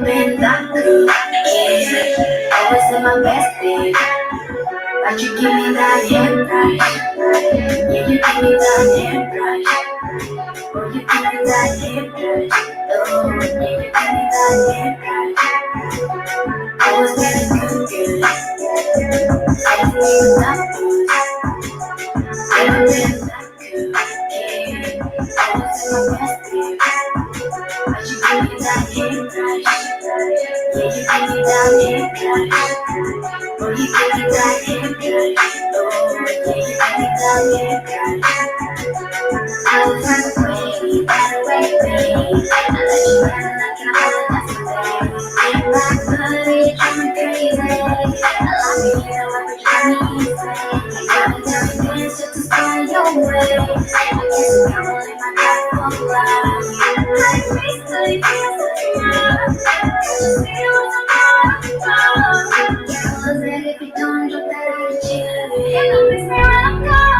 been that good, yeah. Always in my best, babe. But you give me that hand right. Yeah, you give me that hand right. Oh, you give me that hand right. Oh, yeah, you give me that hand right. Always been good, good. Always been that good. Never been that good, yeah. Always in my best, babe. But you give me that hand right. Yeah, you give me that hand right. Oh, you give me that hand right. Oh, yeah, you give me that hand right. I was that way, babe. I let you run like an apologize today. In my body, drive me crazy. I love you, you know I drive me insane. Got me doing this just to spy your way. I guess I'm gonna live my life for love. Like me, so you feel so young. Just see what's about. Can't lose it if you don't drop that attitude. You gon' miss me when I'm gone.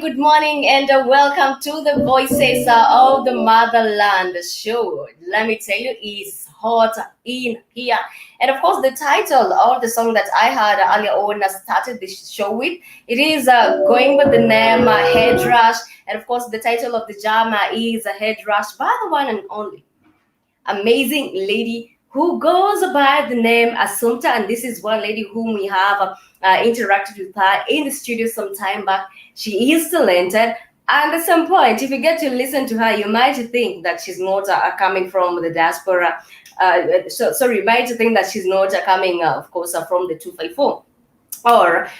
Good morning, and welcome to the Voices of the Motherland show. Let me tell you, it's hot in here. And of course, the title of the song that I heard earlier on started the show with, it is going with the name Head Rush. And of course, the title of the drama is Head Rush by the one and only amazing lady who goes by the name Assumpta, and this is one lady whom we have interacted with her in the studio some time back. She is talented, and at some point, if you get to listen to her, you might think that she's not coming from the diaspora. You might think that she's not coming, of course, from the 254. Or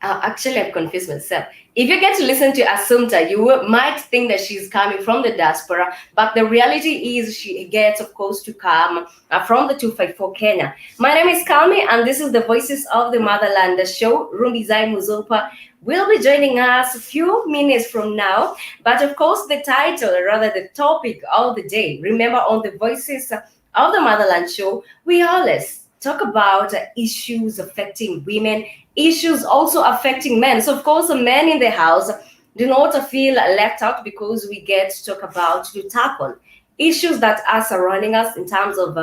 actually, I've confused myself. If you get to listen to Assumpta, you might think that she's coming from the diaspora, but the reality is she gets, of course, to come from the 254 Kenya. My name is Kalmi, and this is the Voices of the Motherland show. Rumbizai Muzopa will be joining us a few minutes from now. But of course, the title, or rather the topic of the day, remember on the Voices of the Motherland show, we always talk about issues affecting women, issues also affecting men. So, of course, the men in the house do not feel left out because we get to talk about, to tackle issues that are surrounding us in terms of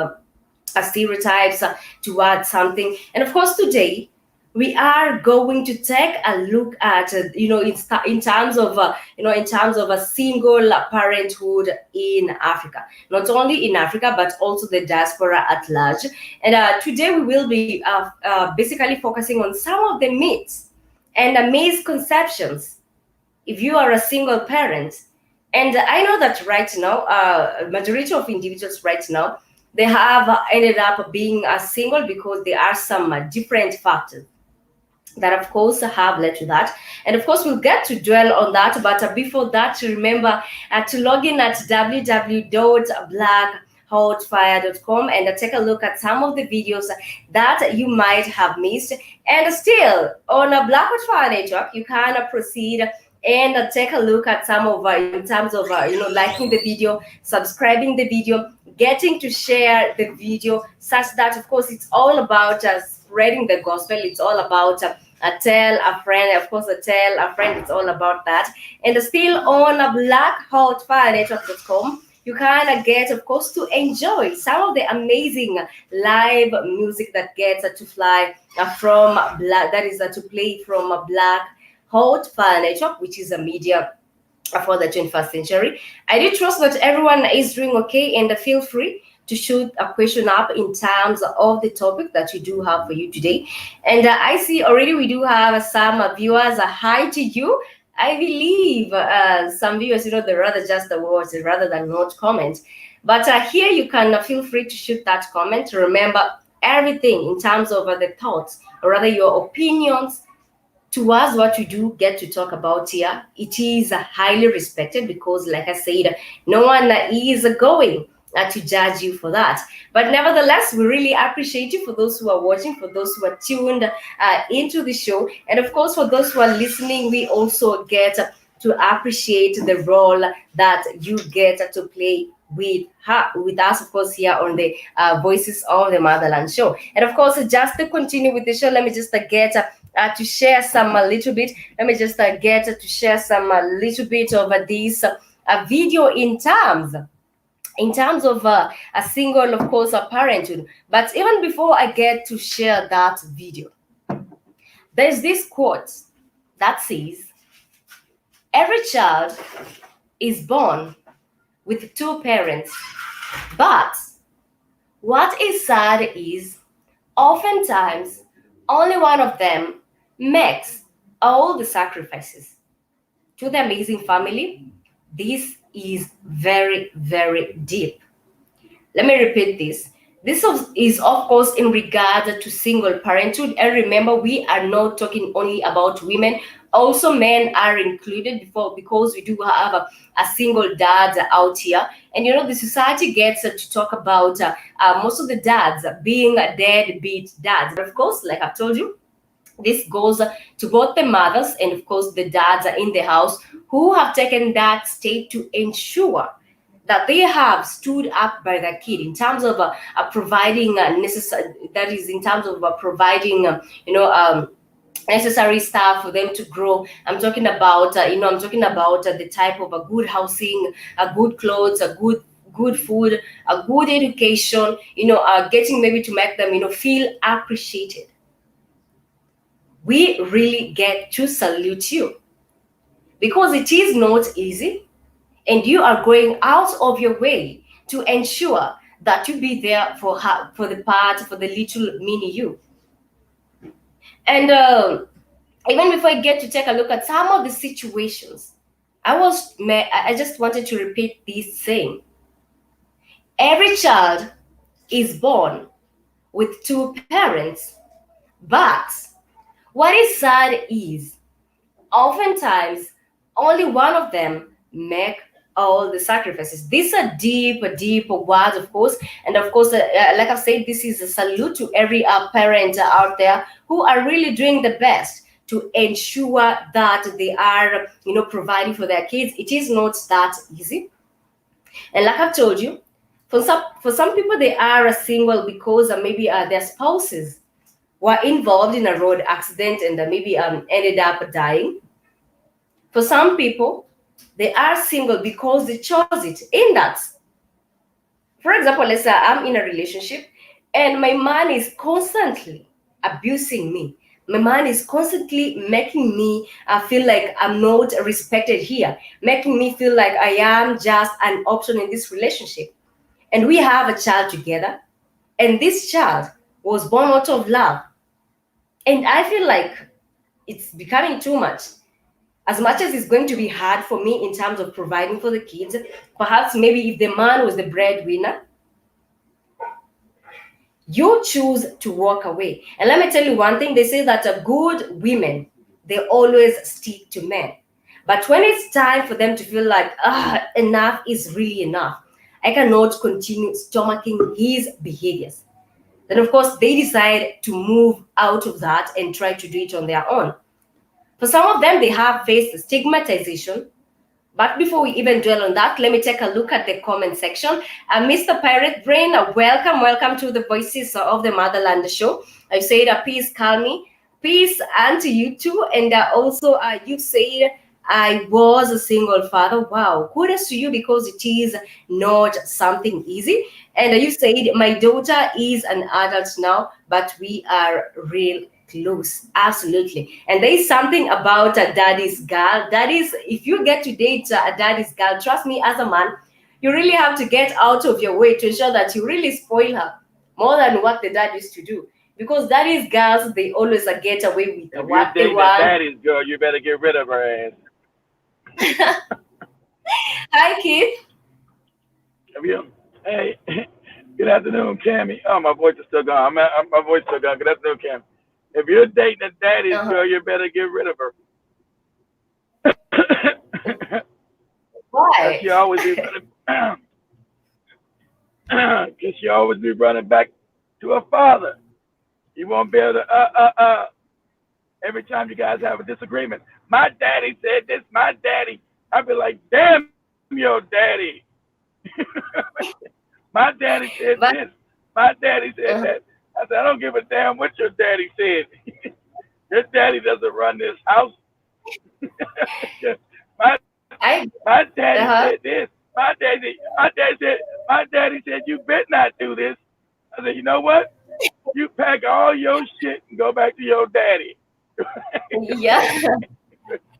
stereotypes towards something. And of course, today we are going to take a look at in terms of a single parenthood in Africa, not only in Africa but also the diaspora at large. And today we will be basically focusing on some of the myths and misconceptions if you are a single parent. And I know that right now majority of individuals right now, they have ended up being single because there are some different factors that of course have led to that, and of course we'll get to dwell on that. But before that, remember to log in at www.black hotfire.com and take a look at some of the videos that you might have missed. And still, on a Black Hotfire Network, you can proceed and take a look at some of in terms of liking the video, subscribing the video, getting to share the video, such that of course it's all about spreading the gospel. It's all about tell a friend, of course, tell a friend. It's all about that. And still on blackhotfirenetwork.com, you can get, of course, to enjoy some of the amazing live music that gets to fly from black, that is to play from a Black Hot Fire Network, which is a media for the 21st century. I do trust that everyone is doing okay, and feel free to shoot a question up in terms of the topic that we do have for you today. And I see already we do have some viewers. Hi to you. I believe some viewers, they rather just watch rather than not comment. But here you can feel free to shoot that comment. Remember, everything in terms of the thoughts, or rather your opinions towards what you do get to talk about here, it is highly respected, because like I said, no one is going to judge you for that. But nevertheless, we really appreciate you, for those who are watching, for those who are tuned into the show, and of course for those who are listening. We also get to appreciate the role that you get to play with us, of course, here on the Voices of the Motherland show. And of course, just to continue with the show, let me just get to share some a little bit. Let me just get to share some a little bit of this video in terms of a single, of course, a parenthood. But even before I get to share that video, there's this quote that says, "Every child is born with two parents, but what is sad is oftentimes only one of them makes all the sacrifices." To the amazing family, this is very, very deep. Let me repeat this. This is, of course, in regard to single parenthood. And remember, we are not talking only about women. Also, men are included, because we do have a single dad out here. And, the society gets to talk about most of the dads being deadbeat dads. But of course, like I've told you, this goes to both the mothers and, of course, the dads in the house, who have taken that step to ensure that they have stood up by their kid in terms of providing necessary, that is in terms of providing necessary stuff for them to grow. I'm talking about the type of a good housing, a good clothes, a good food, a good education, getting maybe to make them feel appreciated. We really get to salute you, because it is not easy, and you are going out of your way to ensure that you be there for her, for the little mini you. And even before I get to take a look at some of the situations, I just wanted to repeat this saying: every child is born with two parents, but what is sad is oftentimes only one of them make all the sacrifices. These are deep words, of course. And of course, like I've said, this is a salute to every parent out there who are really doing the best to ensure that they are, providing for their kids. It is not that easy. And like I've told you, for some people, they are single because maybe their spouses were involved in a road accident and maybe ended up dying. For some people, they are single because they chose it. In that, for example, let's say I'm in a relationship and my man is constantly abusing me. My man is constantly making me feel like I'm not respected here, making me feel like I am just an option in this relationship. And we have a child together, and this child was born out of love. And I feel like it's becoming too much. As much as it's going to be hard for me in terms of providing for the kids, perhaps maybe if the man was the breadwinner, you choose to walk away. And let me tell you one thing, they say that good women, they always stick to men. But when it's time for them to feel like, enough is really enough, I cannot continue stomaching his behaviors. Then, of course, they decide to move out of that and try to do it on their own. For some of them, they have faced stigmatization. But before we even dwell on that, let me take a look at the comment section. Mr. Pirate Brain, welcome to the Voices of the Motherland show. I've said peace, Calmy. Peace, and to you too. And also, you said I was a single father. Wow, kudos to you because it is not something easy. And you said my daughter is an adult now, but we are real close. Absolutely. And there is something about a daddy's girl. That is, if you get to date a daddy's girl, trust me, as a man, you really have to get out of your way to ensure that you really spoil her more than what the dad used to do. Because daddy's girls, they always get away with If you're what they dating a want. daddy's girl, you better get rid of her ass. Hi, Keith. If you, hey, good afternoon, Cammy. Oh, my voice is still gone. My voice is still gone. Good afternoon, Cammy. If you're dating a daddy's Uh-huh. girl, you better get rid of her. Cause Why? she always be running. Cause she always be running back to her father. You won't be able to. Every time you guys have a disagreement, my daddy said this. My daddy. I'd be like, damn your daddy. My daddy said But this. My daddy said uh, that. I said, I don't give a damn what your daddy said. Your daddy doesn't run this house. my I my daddy uh-huh. said this. My daddy said you better not do this. I said, you know what? You pack all your shit and go back to your daddy. Yeah.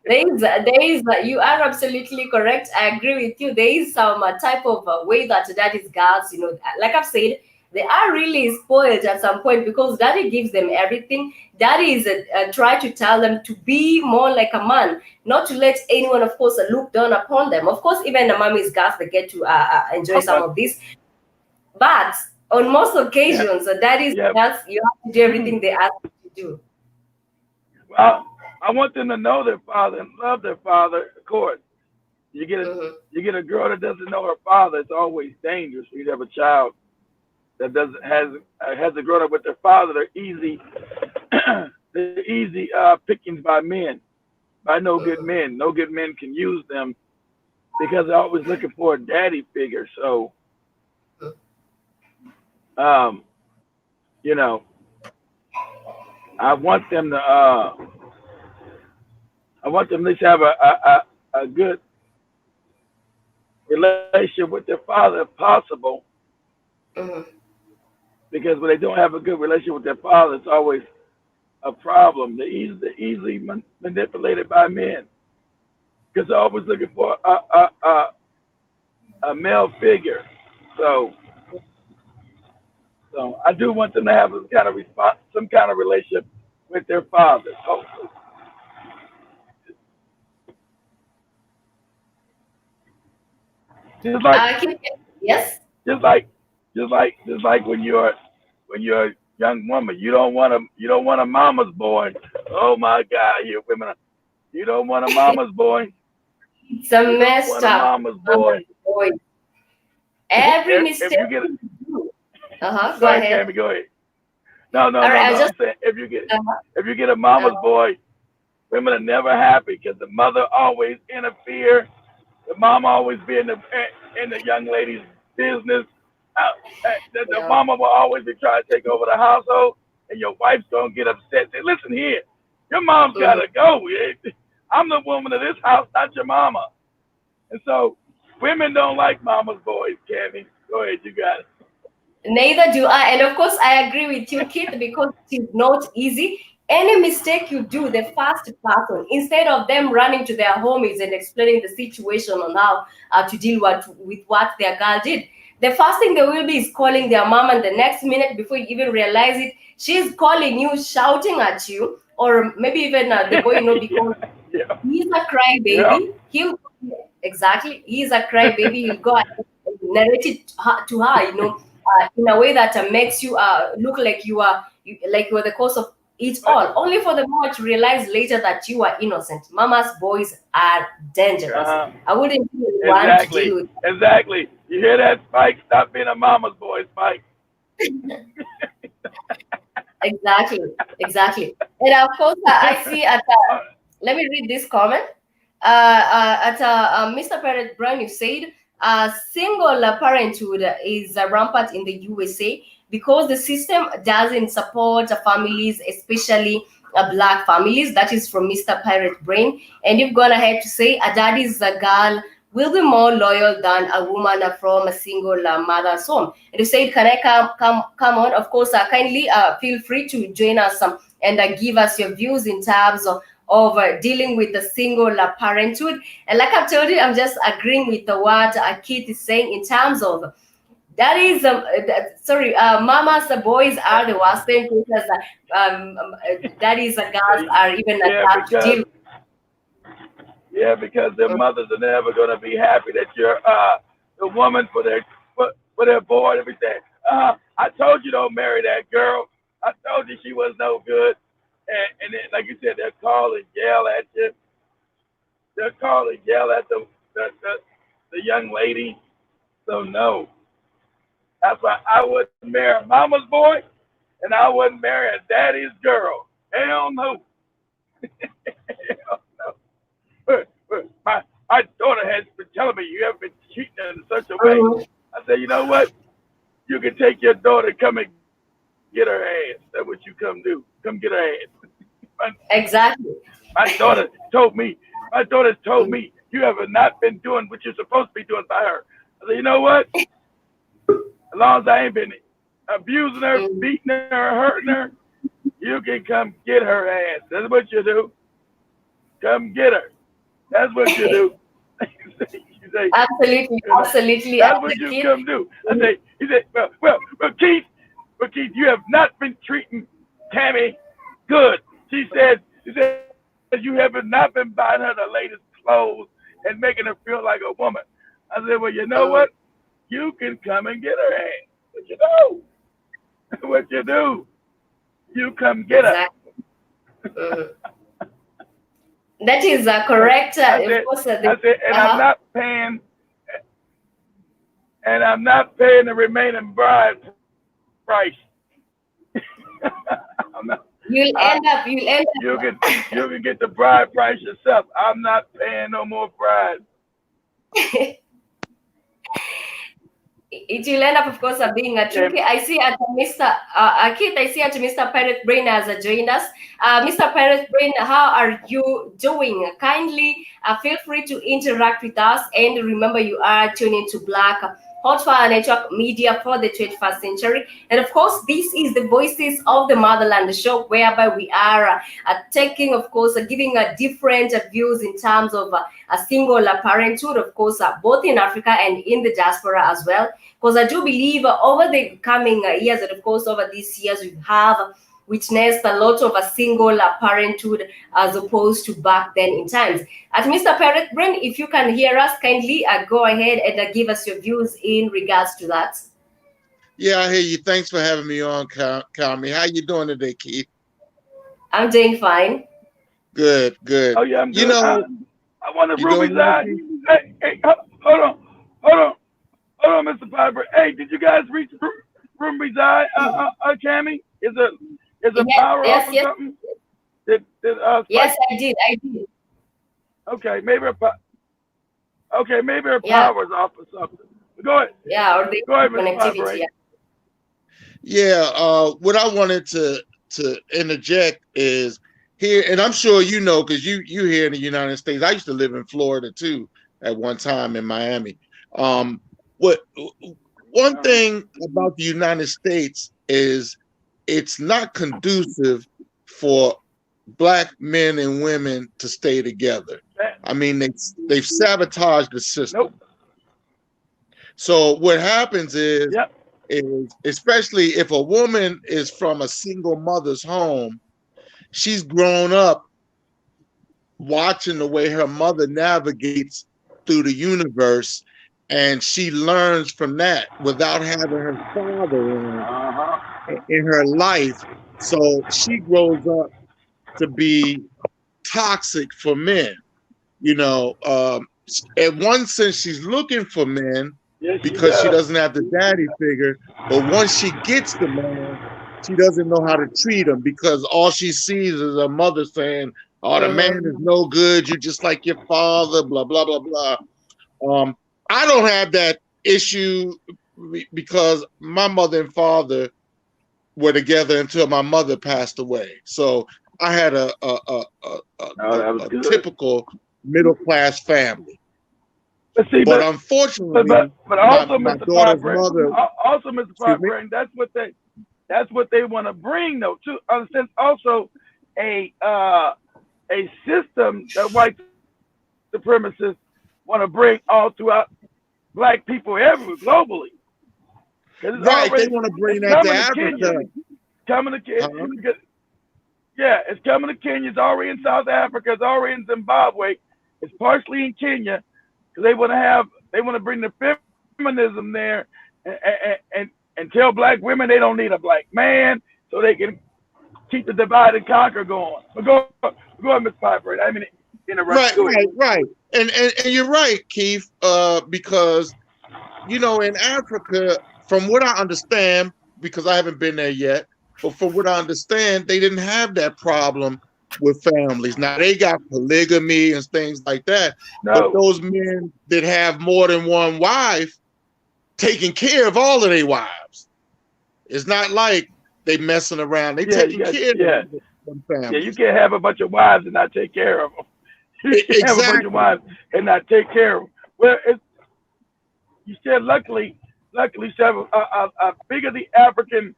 You are absolutely correct. I agree with you. There is some type of way that daddy's girls, like I've said, they are really spoiled at some point because daddy gives them everything. Daddy is try to tell them to be more like a man, not to let anyone, of course, look down upon them. Of course, even the mommy's girls, they get to enjoy Of some course, of this. But on most yeah, occasions, daddy's yeah. girls, you have to do everything they ask you to do. Well, I want them to know their father and love their father. Of course, you get a Mhm. you get a girl that doesn't know her father. It's always dangerous. You have a child that doesn't hasn't grown up with their father. They're easy, they're easy pickings by men, by no good Mhm. men. No good men can use them because they're always looking for a daddy figure. So, um, you know, I want them to I want them to at least have a good relationship with their father if possible, Mhm. because when they don't have a good relationship with their father, it's always a problem. They're easily manipulated by men because they're always looking for a male figure. So, so I do want them to have some kind of some kind of relationship with their fathers. Hopefully, just like Can, yes. just like just like when you're a young woman, you don't want a mama's boy. Oh my God, you women, you don't want a mama's boy. It's a You don't messed want a up. mama's boy. Boy. Every If mistake you get, you do. Uh-huh. go Go ahead, ahead. Cammy, go ahead. No, no, All no, right. no. I just I'm saying uh-huh. if you get a mama's Uh-huh. boy, women are never happy because the mother always interfere. The mom always be in the young lady's business. The Yeah. mama will always be trying to take over the household, and your wife's gonna get upset. Say, listen here, your mom's Mhm. gotta go. I'm the woman of this house, not your mama. And so, women don't like mama's boys. Candy, go ahead, you got it. Neither do I. And of course, I agree with you, Kit, because it is not easy. Any mistake you do, the first person, instead of them running to their homies and explaining the situation on how to deal with what their girl did, the first thing they will be is calling their mom, and the next minute, before you even realize it, she's calling you, shouting at you, or maybe even the boy, yeah, because yeah, he's a yeah. crybaby. Exactly, he's a crybaby. He'll go and narrate it to her, in a way that makes you look like like you are the cause of it But all, only for the moment to realize later that you are innocent. Mama's boys are dangerous. uh, I wouldn't even want to deal exactly, with. exactly. You hear that, Spike? Stop being a mama's boy, Spike. Exactly, exactly. And of course, I see at let me read this comment. Mr. Parrot Brown, you said single parenthood is rampant in the USA because the system doesn't support families, especially black families. That is from Mr. Pirate Brain. And you've gone ahead to say a daddy's a girl will be more loyal than a woman from a single mother's home. And you said, can I come on? Of course, kindly feel free to join us and give us your views in terms of dealing with the single parenthood. And like I've told you, I'm just agreeing with what Keith is saying in terms of that is mamas, the boys are the worst thing because that is girls are even Yeah, tough to deal because their with. mothers are never gonna be happy that you're the woman for their boy. They be saying, I told you don't marry that girl. I told you she was no good. And then, like you said, they'll call and yell at you. They'll call and yell at the young lady. So no, that's why I wouldn't marry a mama's boy, and I wouldn't marry a daddy's girl. Hell no. Hell no. My daughter has been telling me you have been cheating in such a way. Mhm. I said, you know what? You can take your daughter, come and get her ass. That's what you come do. Come get her ass. My, Exactly. my daughter told me. My daughter told me you have not been doing what you're supposed to be doing by her. I said, you know what? As long as I ain't been abusing her, Mhm. beating her, hurting her, you can come get her ass. That's what you do. Come get her. That's what you do. You say, Absolutely, you know, absolutely. that's As what a you kid, come do. He said, Keith, you have not been treating Tammy good. He said, you have not been buying her the latest clothes and making her feel like a woman. I said, well, you know mhm, what? You can come and get her ass. What you do? What you do? You come get her. exactly. Mhm. That is correct. Of course, I said, and uh-huh. I'm not paying the remaining bride price. I'm not, You'll I, end up, you'll end you can get the bride price yourself. I'm not paying no more bride. up. It will end up, of course, being a Okay, tricky. I see at Mr. Akit, I see at Mr. Pirate Brain has joined us. Mr. Pirate Brain, how are you doing? Kindly feel free to interact with us. And remember, you are tuning to Black Hotfire Network Media for the 21st century. And of course, this is the Voices of the Motherland show, whereby we are taking, of course, giving different views in terms of a single parenthood, of course, both in Africa and in the diaspora as well. Because I do believe over the coming years, and of course over these years, we have witnessed a lot of a single parenthood as opposed to back then in times. At Mr. Parrot Brain, if you can hear us, kindly go ahead and give us your views in regards to that. Yeah, I hear you. Thanks for having me on, Kami. How you doing today, Keith? I'm doing fine. Good, good. oh yeah, I'm You good. know, I want to you room doing well, reside. Keith? Hey, hold on, hold on, hold on, Mr. Piper. Hey, did you guys reach room reside? Cammy, is a Yes, power off yes, or yes, something? Did yes, Spike? I did. I did. Okay, maybe her Yeah, power's off or something. Go ahead, yeah, or the go ahead, Mr. connectivity. Piper. Yeah. Yeah. What I wanted to interject is here, and I'm sure you know because you here in the United States. I used to live in Florida too at one time in Miami. Um, what one Uh-huh. thing about the United States is it's not conducive for black men and women to stay together. I mean, they've sabotaged the system. Nope. So what happens Yep. is especially if a woman is from a single mother's home, she's grown up watching the way her mother navigates through the universe, and she learns from that without having her father Uh-huh. in her life. So she grows up to be toxic for men. You know, in one sense, she's looking for men, Yes, she because she does. doesn't have the daddy figure. But once she gets the man, she doesn't know how to treat him because all she sees is her mother saying, "Oh, the man is no good. You just like your father." Blah blah blah blah. I don't have that issue because my mother and father were together until my mother passed away. So I had Oh, that was a good. typical middle class family. But see, But but unfortunately, also, my Mr. daughter's Firebrain, mother, also Mr. excuse me, Firebrain, that's what they want to bring though. To since also a system that white supremacists want to bring all throughout black people everywhere globally. Because right? They want to bring it's that to coming to Kenya. Africa, Coming to Kenya. huh? Yeah, it's coming to Kenya. It's already in South Africa. It's already in Zimbabwe. It's partially in Kenya because they want to bring the feminism there and tell black women they don't need a black man so they can keep the divide and conquer going. But go ahead, Mr. Piper. I mean, interrupt. Right, Go ahead. right. And you're right, Keith, because in Africa, from what I understand, because I haven't been there yet, but from what I understand, they didn't have that problem with families. Now they got polygamy and things like that, but No. those men that have more than one wife taking care of all of their wives. It's not like they messing around. They Yeah, you taking got care of yeah. them Yeah, you families. can't have a bunch of wives and not take care of them. You can't have a bunch of Exactly. wives and not take care of them. Well, you said luckily, several bigger the African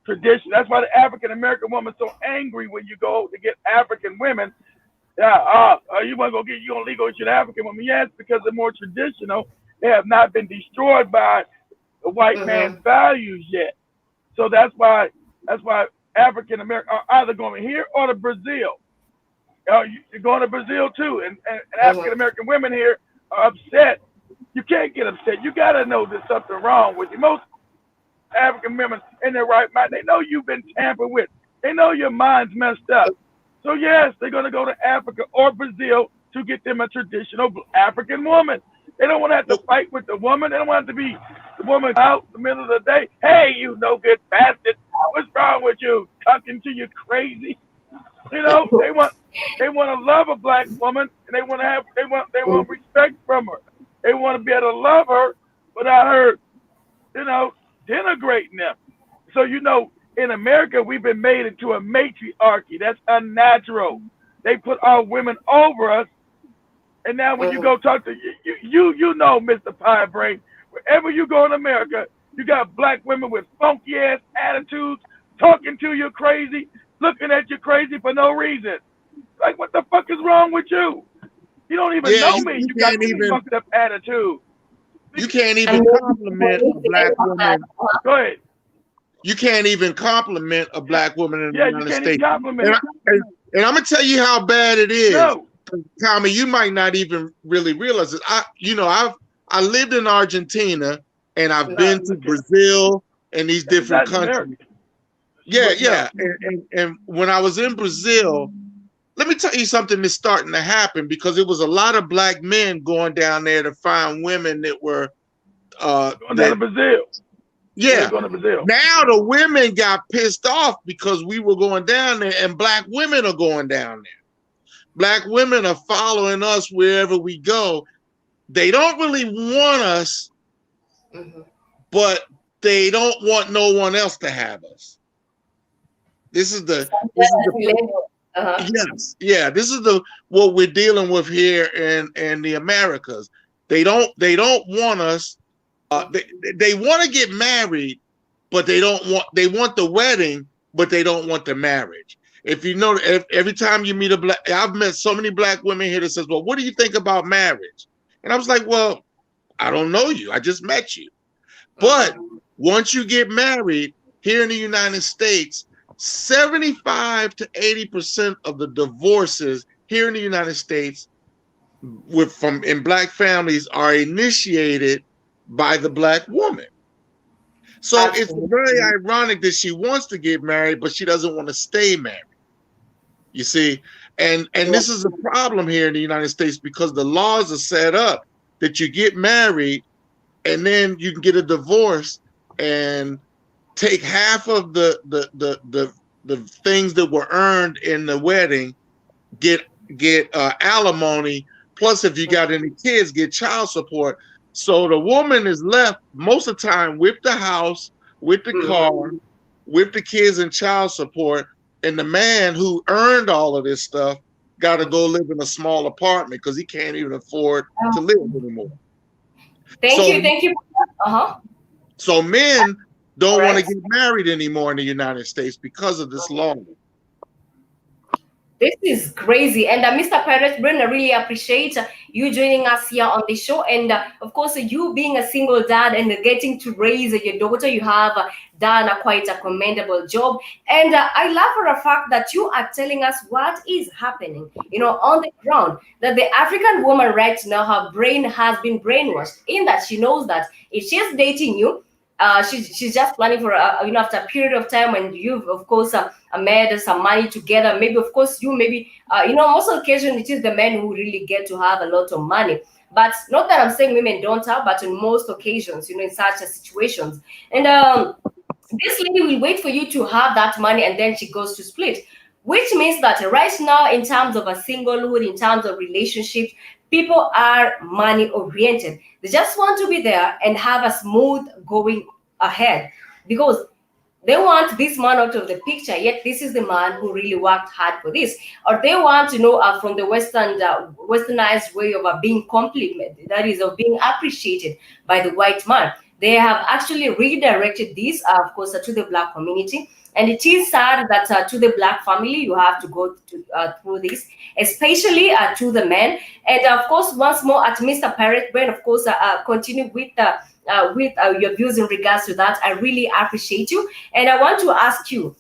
tradition. That's why the African American woman's so angry when you go to get African women. Yeah, you want to go get you gonna legal shit African women? Yes, because they're more traditional. They have not been destroyed by the white man's values yet. So that's why African American are either going here or to Brazil. You're going to Brazil too, and African American women here are upset. You can't get upset. You got to know there's something wrong with you. Most African women in their right mind, they know you've been tampered with. They know your mind's messed up. So yes, they're going to go to Africa or Brazil to get them a traditional African woman. They don't want to have to fight with the woman. They don't want to be the woman out in the middle of the day. Hey, you no good bastard! What's wrong with you? Talking to you crazy? They want to love a black woman, and they want respect from her. They want to be able to love her without her, denigrating them. So in America, we've been made into a matriarchy. That's unnatural. They put our women over us, and now when you go talk to Mr. Pie Brain, wherever you go in America, you got black women with funky ass attitudes, talking to you crazy, looking at you crazy for no reason. Like, what the fuck is wrong with you? You don't even know me. You got this fucked up attitude. You can't even compliment a black woman. Go ahead. You can't even compliment a black woman in the United you can't States. even compliment. And I'm gonna tell you how bad it is. No. Tommy, you might not even really realize it. I lived in Argentina and I've been to Brazil and these different countries. Yeah. And when I was in Brazil, let me tell you something that's starting to happen because it was a lot of black men going down there to find women that were going down to Brazil. Yeah. Going to Brazil. Now the women got pissed off because we were going down there and black women are going down there. Black women are following us wherever we go. They don't really want us, but they don't want no one else to have us. This is the yes, yeah. This is what we're dealing with here in the Americas. They don't want us. They want to get married, but they want the wedding, but they don't want the marriage. If you know, every time you meet I've met so many black women here that says, well, what do you think about marriage? And I was like, well, I don't know you. I just met you. But once you get married here in the United States, 75 to 80% of the divorces here in the United States in black families are initiated by the black woman. So it's very ironic that she wants to get married, but she doesn't want to stay married. You see, and this is a problem here in the United States because the laws are set up that you get married and then you can get a divorce and take half of the things that were earned in the wedding, get alimony, plus if you got any kids, get child support. So the woman is left most of the time with the house, with the car, with the kids and child support, and the man who earned all of this stuff got to go live in a small apartment because he can't even afford to live anymore. Thank you. Thank you. So men don't want to get married anymore in the United States because of this law. This is crazy. And Mr. Pirate Brain, I really appreciate you joining us here on the show. And of course, you being a single dad and getting to raise your daughter, you have done quite a commendable job. And I love for a fact that you are telling us what is happening, on the ground, that the African woman right now, her brain has been brainwashed in that she knows that if she's dating you, she's just planning for after a period of time when you've of course made some money together. Maybe of course most occasions it is the men who really get to have a lot of money. But not that I'm saying women don't have, but on most occasions, in such a situations, and this lady will wait for you to have that money, and then she goes to split, which means that right now, in terms of a singlehood, in terms of relationships, people are money oriented. They just want to be there and have a smooth going ahead because they want this man out of the picture, yet this is the man who really worked hard for this. Or they want to know from the westernized way of being complimented, that is, of being appreciated by the white man. They have actually redirected this, of course, to the Black community. And it is sad that to the Black family, you have to go through this, especially to the men. And of course, once more at Mr. Pirate Brain, of course, continue with your views in regards to that. I really appreciate you. And I want to ask you,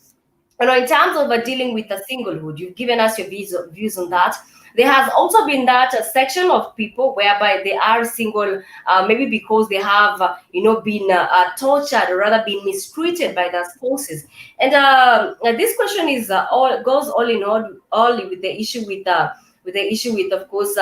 in terms of dealing with the singlehood, you've given us your views on that. There has also been that section of people whereby they are single, maybe because they have, been tortured or rather been mistreated by their spouses. And this question is goes all in all with the issue with of course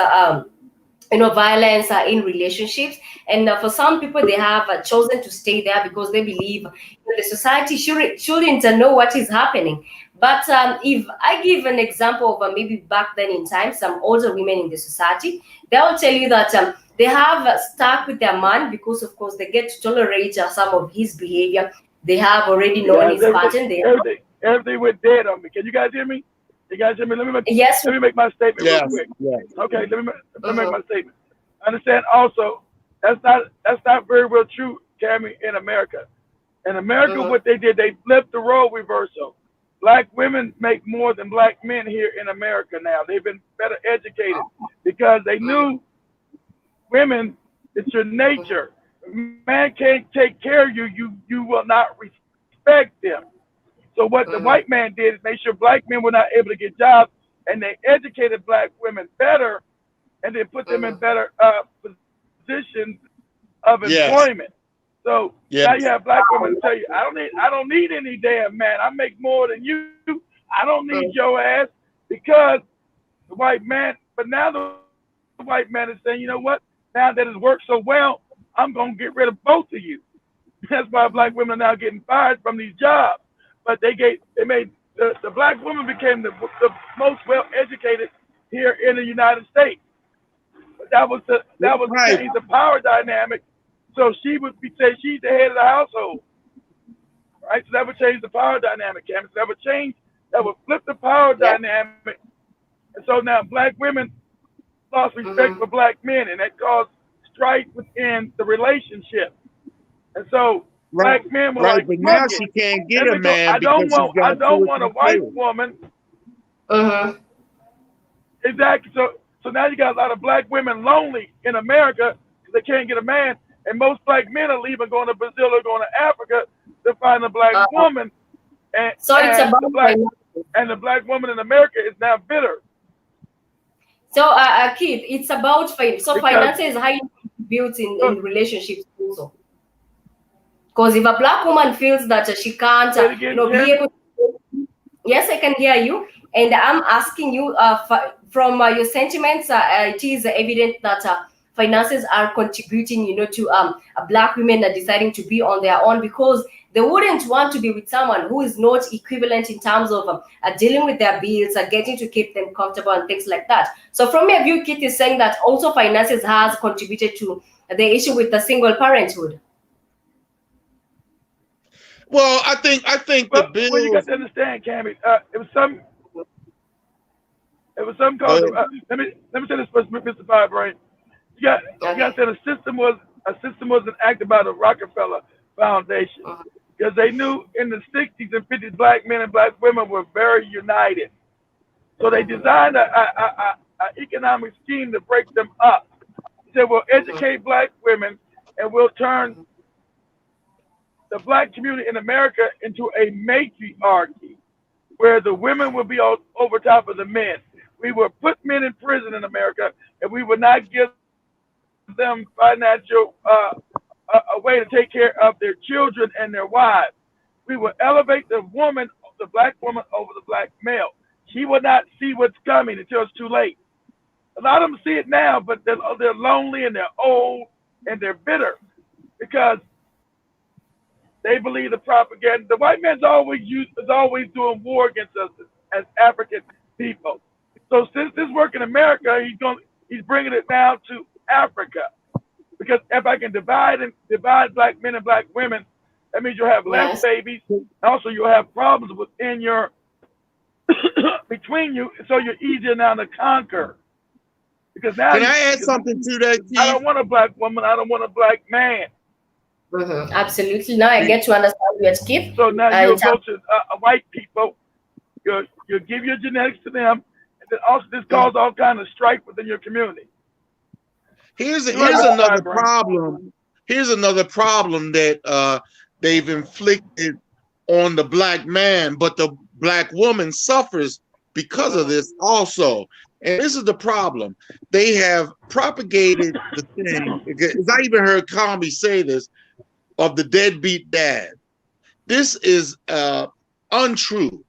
violence in relationships. And for some people, they have chosen to stay there because they believe the society shouldn't know what is happening. But if I give an example of maybe back then in time, some older women in the society, they will tell you that they have stuck with their man because, of course, they get to tolerate some of his behavior. They have already known his pattern. Everything went dead on me. Can you guys hear me? You guys hear me? Let me make my statement real quick. Yes. Okay, let me make my statement. Understand also, that's not very well true, Cammy, in America. In America, what they did, they flipped the role reversal. Black women make more than black men here in America now. They've been better educated because they knew women, it's your nature. Man can't take care of you, you will not respect them. So what the white man did is make sure black men were not able to get jobs, and they educated black women better, and they put them in better positions of employment. So now you have black women tell you, I don't need any damn man. I make more than you. I don't need your ass, because the white man. But now the white man is saying, you know what? Now that it's worked so well, I'm gonna get rid of both of you. That's why black women are now getting fired from these jobs. But they made the black woman became the most well educated here in the United States. But that was change the power dynamic. So she would say she's the head of the household, right? So that would change the power dynamic, Cam. So that would flip the power dynamic. And so now black women lost respect for black men, and that caused strife within the relationship. And so black men were like, but now she can't get a man. I don't want a white woman. Exactly. So now you got a lot of black women lonely in America because they can't get a man. And most black men are leaving, going to Brazil or going to Africa to find a black woman. And, so it's about the black woman in America is now bitter. So, Keith, it's about finances is highly built in relationships also. Because if a black woman feels that she can't, be able to, yes, I can hear you, and I'm asking you from your sentiments. It is evident that finances are contributing, to black women are deciding to be on their own, because they wouldn't want to be with someone who is not equivalent in terms of dealing with their bills, getting to keep them comfortable and things like that. So from your view, Keith is saying that also finances has contributed to the issue with the single parenthood. Well, I think the Well, you got bills. to understand, Cammy. It was some Go called. ahead. Let me say this first, Mr. Firebrain. You got to say a system was enacted by the Rockefeller Foundation, because they knew in the 60s and 50s black men and black women were very united. So they designed a economic scheme to break them up. They said, we'll educate black women and we'll turn the black community in America into a matriarchy where the women will be over top of the men. We will put men in prison in America, and we will not give them financial a way to take care of their children and their wives. We will elevate the black woman over the black male. She will not see what's coming until it's too late. A lot of them see it now, but they're lonely and they're old and they're bitter because they believe the propaganda. The white man's always doing war against us as African people. So since this work in America, he's bringing it down to Africa. Because if I can divide black men and black women, that means you'll have less babies. Also, you'll have problems within your between you, so you're easier now to conquer. Because now, Can I add something to that, Keith? I don't want a black woman. I don't want a black man. Absolutely. Now I get to understand your Keith. So now you go to white people. You give your genetics to them, and then also this causes all kind of strife within your community. Here's another problem. Here's another problem that they've inflicted on the black man, but the black woman suffers because of this also. And this is the problem. They have propagated the thing, because I even heard Comey say this, of the deadbeat dad. This is untrue.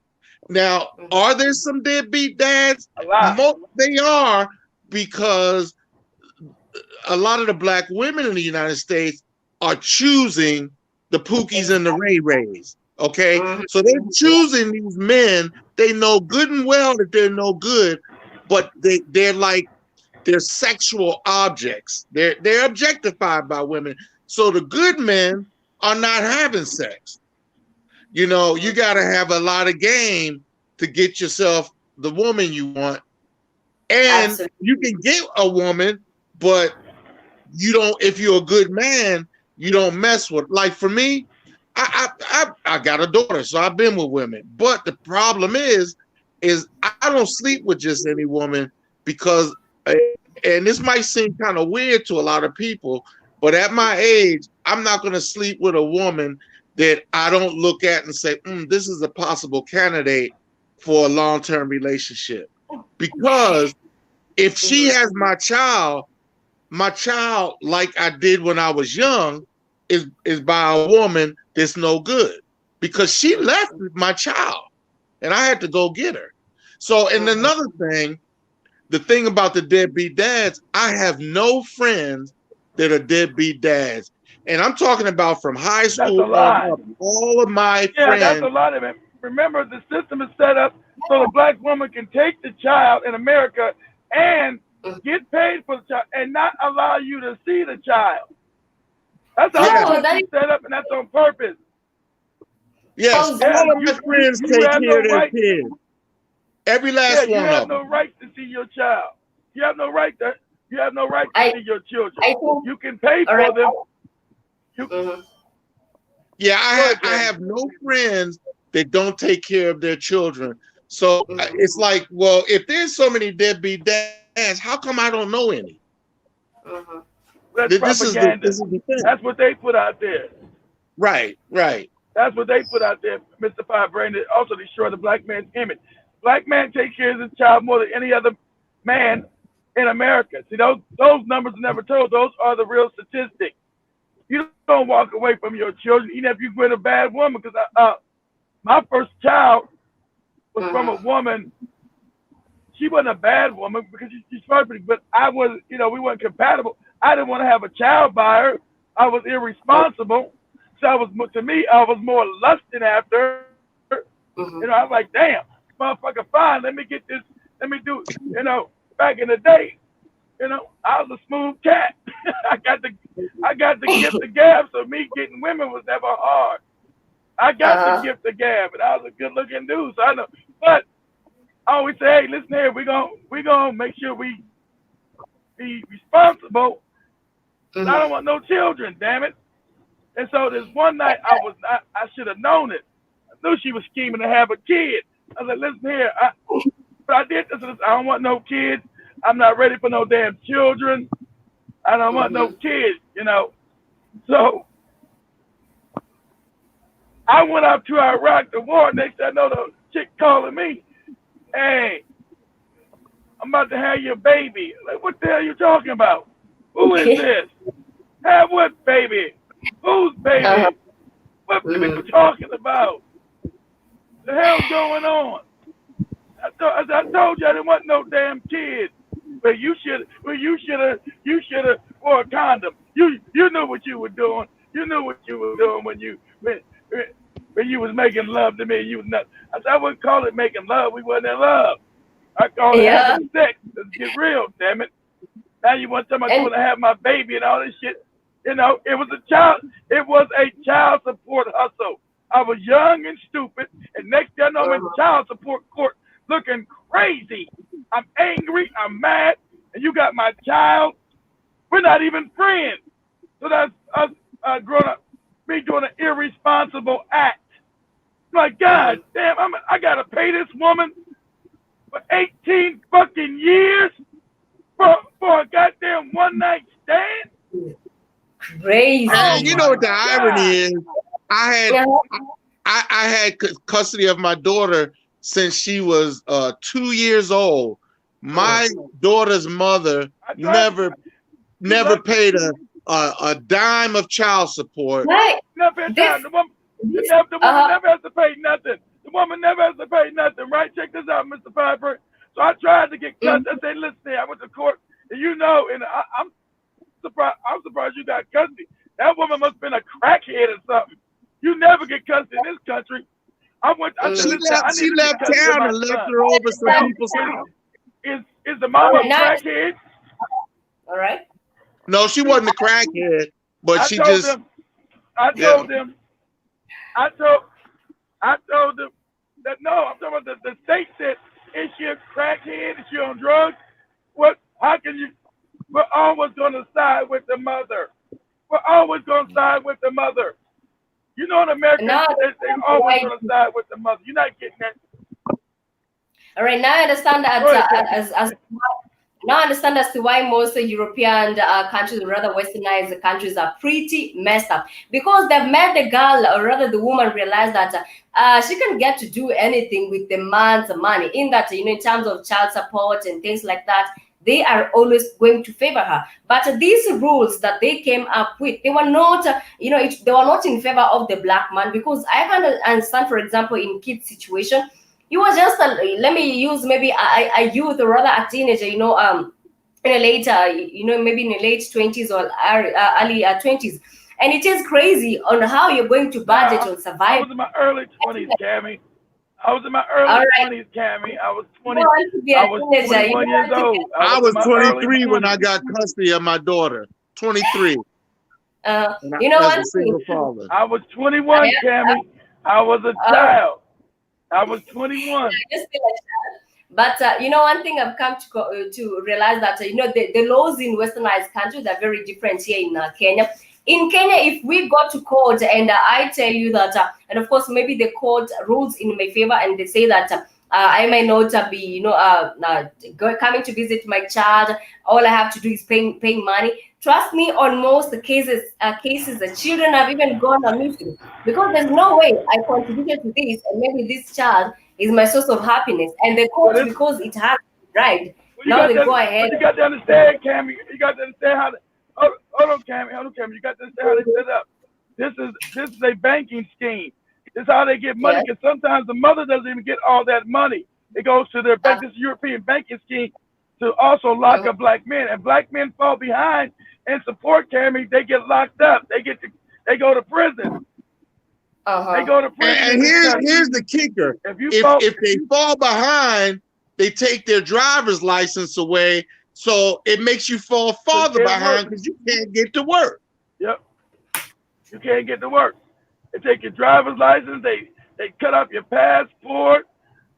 Now, are there some deadbeat dads? A lot. They are, because a lot of the black women in the United States are choosing the Pookies and the Ray Rays. Okay, so they're choosing these men. They know good and well that they're no good, but they're sexual objects. They're objectified by women. So the good men are not having sex. You got to have a lot of game to get yourself the woman you want, and absolutely, you can get a woman, but you don't. If you're a good man, you don't mess with. Like for me, I got a daughter, so I've been with women. But the problem is I don't sleep with just any woman because, and this might seem kind of weird to a lot of people, but at my age, I'm not going to sleep with a woman that I don't look at and say, this is a possible candidate for a long-term relationship. Because if she has my child, like I did when I was young, is by a woman that's no good, because she left my child and I had to go get her. So, and another thing, the thing about the deadbeat dads, I have no friends that are deadbeat dads. And I'm talking about from high school on up. All of my friends. Yeah, that's a lot of it. Remember, the system is set up so the black woman can take the child in America and get paid for the child and not allow you to see the child. That's how it's set up, and that's on purpose. Yes, all of my friends take care of their kids. Every last one of them. You have no right to see your child. You have no right to see your children. You can pay for them. Yeah, I have no friends that don't take care of their children. So it's like, well, if there's so many deadbeat dads, how come I don't know any? That's propaganda. This is the thing. That's what they put out there. Right. That's what they put out there, Mr. Firebrain. They also destroy the black man's image. Black man takes care of his child more than any other man in America. See, those numbers are never told. Those are the real statistics. You don't walk away from your children, even if you with a bad woman. Because my first child was from a woman. She wasn't a bad woman because she's perfect, but I was, we weren't compatible. I didn't want to have a child by her. I was irresponsible. So to me, I was more lusting after her. I was like, damn, motherfucker, fine. Let me get this. Let me do. Back in the day, I was a smooth cat. I got the gift of gab, so me getting women was never hard. I got the gift of gab, and I was a good looking dude, so I know. But I always say, hey, listen here, we gonna make sure we be responsible. I don't want no children, damn it. And so this one night, I should have known it. I knew she was scheming to have a kid. I was like, listen here, but I did this. I don't want no kids. I'm not ready for no damn children. I don't want no kids, So I went up to Iraq to war. Next thing I know, the chick calling me, hey, I'm about to have your baby. Like, what the hell are you talking about? Who is this? Have what baby? Whose baby? What are you talking about? The hell's going on? I told you I didn't want no damn kids. But you should have wore a condom. You knew what you were doing. You knew what you were doing when you was making love to me. You was not. I wouldn't call it making love. We wasn't in love. I call it having sex. Let's get real, damn it. Now you want somebody to have my baby and all this shit. It was a child support hustle. I was young and stupid, and next thing I know, I'm in child support court looking crazy. I'm angry, I'm mad, and you got my child. We're not even friends. So that's us growing up, me doing an irresponsible act. Like, God damn, I gotta pay this woman for 18 fucking years for a goddamn one night stand. Crazy. And you know what the irony is? I had custody of my daughter since she was 2 years old. My daughter's mother never paid a dime of child support. Right. Never paid a dime. The woman never has to pay nothing. The woman never has to pay nothing, right? Check this out, Mr. Piper. So I tried to get custody. I said, listen, I went to court, and and I'm surprised you got custody. That woman must have been a crackhead or something. You never get custody in this country. She left town and left her over some people's house. Is the mama a crackhead? All right. No, she wasn't a crackhead, but I told them that no, I'm talking about the state said, is she a crackhead? Is she on drugs? How can you? We're always going to side with the mother. We're always going to side with the mother. In America, they're always going to side with the mother. You're not getting that. All right, now I understand that now I understand as to why most European countries, or rather westernized countries, are pretty messed up, because they've made the girl, or rather the woman, realize that she can get to do anything with the man's money. In that, in terms of child support and things like that, they are always going to favor her. But these rules that they came up with, they were not, they were not in favor of the black man, because I can understand, for example, in Kid's situation, he was just let me use maybe a youth, or rather a teenager, in a later, maybe in the late 20s or early 20s, and it is crazy on how you're going to budget on survival. I was in my early 20s, Cammy. I was 20. I was 21 years old. I was 23 when I got custody of my daughter. 23. One thing. I was 21, Cammy. I was a child. I was 21. But one thing I've come to realize that the laws in westernized countries are very different here in Kenya. In Kenya, if we go to court and I tell you that, and of course maybe the court rules in my favor, and they say that I may not be coming to visit my child, all I have to do is paying money. Trust me, on most cases the children have even gone missing, because there's no way I contributed to this, and maybe this child is my source of happiness, and the court, because it has right now, they go ahead. But you got to understand, Cammy. You got to understand how. Hold on, Cammy. You got to understand how they set up. This is a banking scheme. This is how they get money. Because sometimes the mother doesn't even get all that money. It goes to their bank. This European banking scheme. to also lock up black men, and black men fall behind in support cameras. They get locked up. They go to prison. They go to prison. And here's the kicker: if they fall behind, they take their driver's license away, so it makes you fall farther behind because you can't get to work. Yep, you can't get to work. They take your driver's license. They cut off your passport.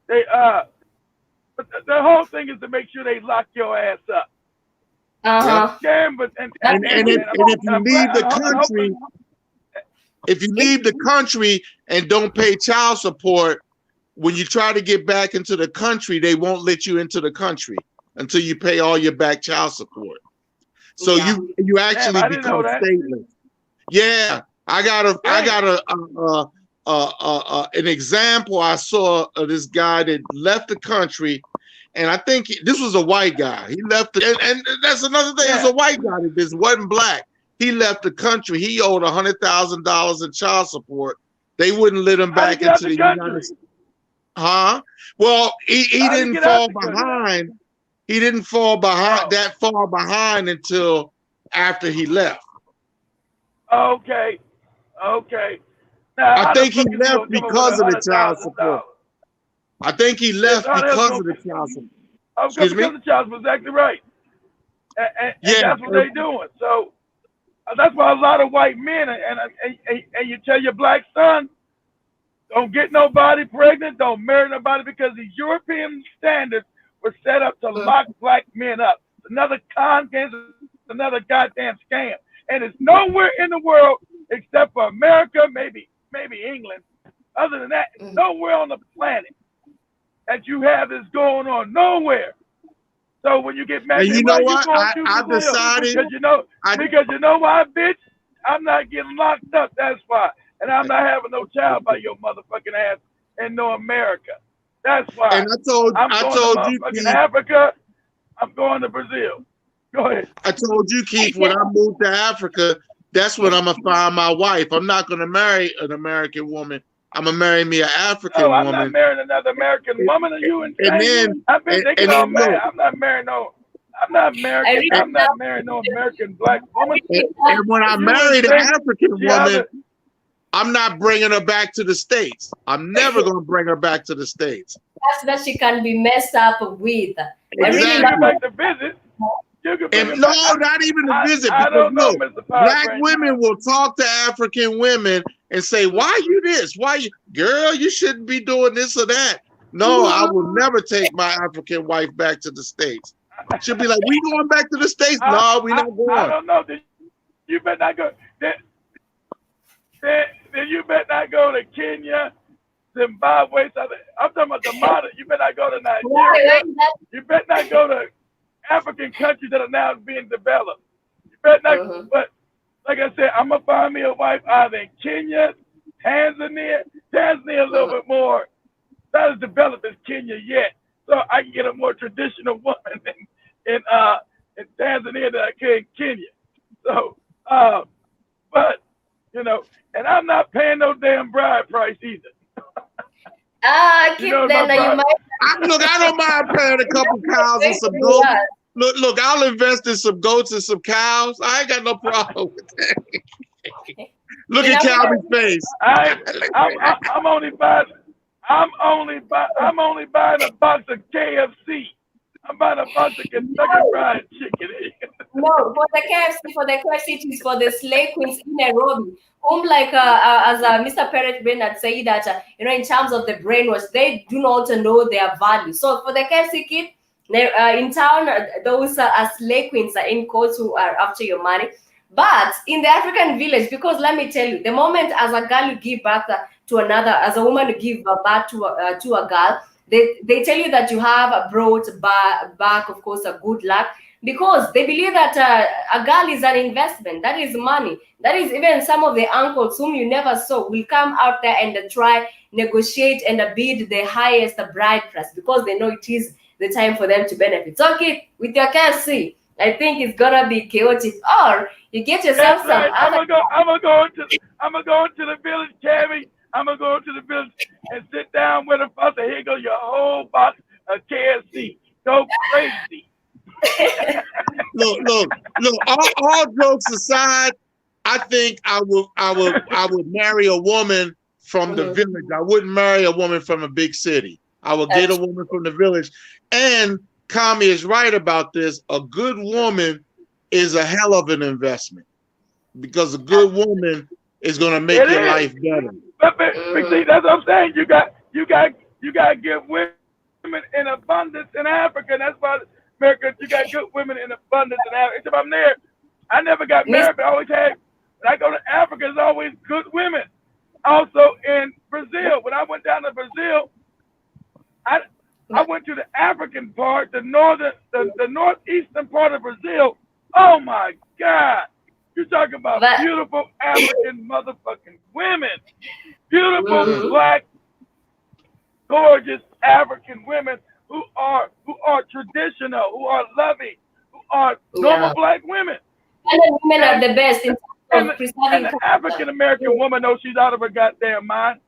But the whole thing is to make sure they lock your ass up. And if you leave the country, if you leave the country and don't pay child support, when you try to get back into the country, they won't let you into the country until you pay all your back child support. So you actually become stateless. Yeah, I got an example. I saw of this guy that left the country, and I think this was a white guy. He left, and that's another thing. It's a white guy that this wasn't black. He left the country. He owed $100,000 in child support. They wouldn't let him back into the United States. Huh? Well, he didn't fall behind. He didn't fall behind that far behind until after he left. Okay. Now, I think he left because of the child support. I think he left because of the child support. Excuse me? Because of the child support, exactly right. And that's what they're doing. So that's why a lot of white men, and you tell your black son, don't get nobody pregnant, don't marry nobody, because the European standards were set up to lock black men up. Another con game, another goddamn scam. And it's nowhere in the world except for America, maybe England. Other than that, nowhere on the planet that you have this going on. Nowhere. So when you get married, you know what? I decided because you know why, bitch? I'm not getting locked up. That's why. And I'm not having no child by your motherfucking ass in no America. That's why. And I told you, Keith, Africa. I'm going to Brazil. Go ahead. I told you, Keith, when I moved to Africa, that's when I'm gonna find my wife. I'm not gonna marry an American woman. I'm gonna marry me an African woman. I'm not marrying another American woman. Are you insane? I've been thinking all man. I'm not marrying no. I'm not American. I'm not marrying no American black woman. And when I married an African woman, I'm not bringing her back to the States. I'm never gonna bring her back to the States. That's that she can be messed up with. Exactly. I really like to visit. And no, not even a visit. Because look, black women will talk to African women and say, "Why you this? Why you, girl? You shouldn't be doing this or that." No, I will never take my African wife back to the States. She'll be like, "We going back to the States?" No, we not going. I don't know. You better not go. Then you better not go to Kenya, Zimbabwe. I'm talking about the modern. You better not go to Nigeria. You better not go to African countries that are now being developed. You better not. But like I said, I'm gonna find me a wife either in Kenya, Tanzania a little bit more, not as developed as Kenya yet, so I can get a more traditional woman in Tanzania than I can in Kenya. So, but you know, and I'm not paying no damn bride price either. Keep then you might. Look, I don't mind paying a couple cows and some goats. Look, I'll invest in some goats and some cows. I ain't got no problem with that. Look at Calvin's face. I'm only buying a box of KFC. I'm buying a box of Kentucky Fried Chicken. No, for the KFC, it is for the slave queens in Nairobi. Like as Mr. Parrott Bernard said that in terms of the brainwash, they do not know their value. So for the KFC kid in town, those are slave queens in courts who are after your money. But in the African village, because let me tell you, the moment as a girl you give birth to another, as a woman you give birth to a girl, they tell you that you have brought back, of course, a good luck. Because they believe that a girl is an investment. That is money. That is even some of the uncles whom you never saw will come out there and try, negotiate and bid the highest bride price because they know it is the time for them to benefit. So, okay, with your KFC, I think it's gonna be chaotic. Or you get yourself some. Right. I'm gonna go into the village, Cammy. I'm gonna go into the village and sit down with a father. Here goes your whole box of KFC. Go crazy. Look. All jokes aside, I think I would marry a woman from the village. I wouldn't marry a woman from a big city. I would get a woman from the village. And Kami is right about this. A good woman is a hell of an investment because a good woman is going to make your life better. But see, that's what I'm saying. You got to give women in abundance in Africa. And that's why America, you got good women in abundance in Africa. Except I'm there. I never got married, but I always had. When I go to Africa, there's always good women. Also in Brazil, when I went down to Brazil, I went to the African part, the northeastern part of Brazil. Oh my God. You're talking about beautiful African motherfucking women. Beautiful black, gorgeous African women who are traditional, who are loving, who are normal black women. And the women are the best in and the African American woman knows she's out of her goddamn mind.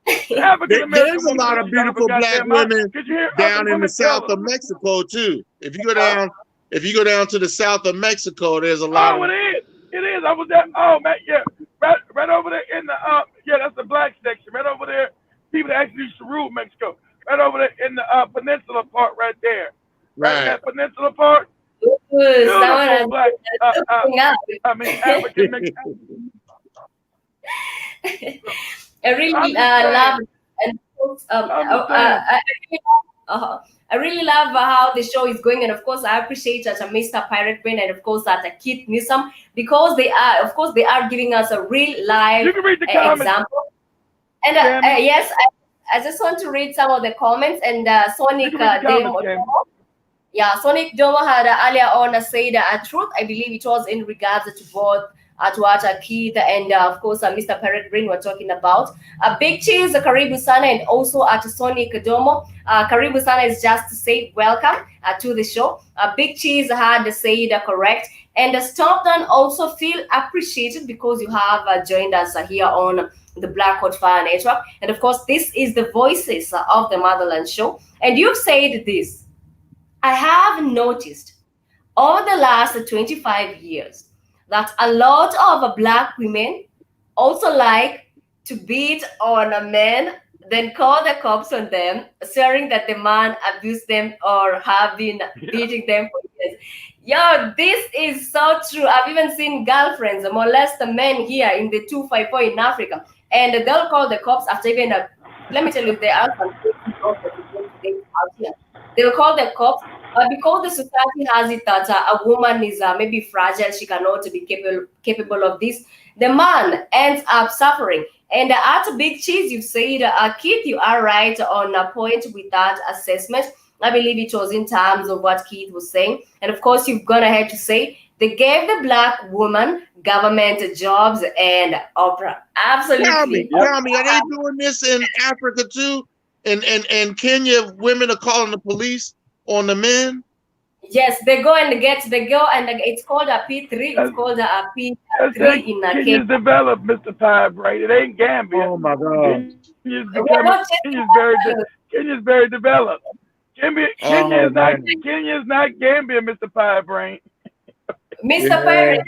There's a lot of beautiful black women down in the south of Mexico too. If you go down to the south of Mexico, there's a lot. Oh, it is. I was there. Oh man, yeah, right over there in the that's the black section. Right over there, people that actually used to rule Mexico. Right over there in the peninsula part, right there. Right. That peninsula part. Beautiful black. African Mexican. I really love, and I really love how the show is going, and of course, I appreciate that Mr. Pirate Brain, and of course that Keith Newsom, because they are giving us a real live example. And yes, I just want to read some of the comments. And Sonic Domo had earlier on said a truth. I believe it was in regards to both. To what Keith and of course Mr. Parrot Brain were talking about. Big Cheese, Karibu Sana, and also at Sonic Domo. Karibu Sana is just to say welcome to the show. Big Cheese had said correct. And Stompton also feel appreciated because you have joined us here on the Black Hot Fire Network. And of course, this is the Voices of the Motherland show. And you've said this. I have noticed over the last 25 years that a lot of black women also like to beat on a man, then call the cops on them, swearing that the man abused them or have been beating them for years. Yo, this is so true. I've even seen girlfriends molest the men here in the 254 in Africa, and they'll call the cops after even let me tell you, there are some cases out here. They'll call the cops. Because the society has it that a woman is maybe fragile, she cannot be capable of this, the man ends up suffering. And at Big Cheese, you said, Keith, you are right on a point with that assessment. I believe it was in terms of what Keith was saying. And of course, you've gone ahead to say they gave the black woman government jobs and opera. Absolutely. Tell me, are they doing this in Africa too? And Kenya, women are calling the police on the men? Yes, they go and it's called a P3. It's called a P3 in Kenya. Kenya's developed, Mr. Pie, right? It ain't Gambia. Oh my God. Kenya's very developed. Kenya is not Gambia, Mr. Pie Brain. Mr. Pie,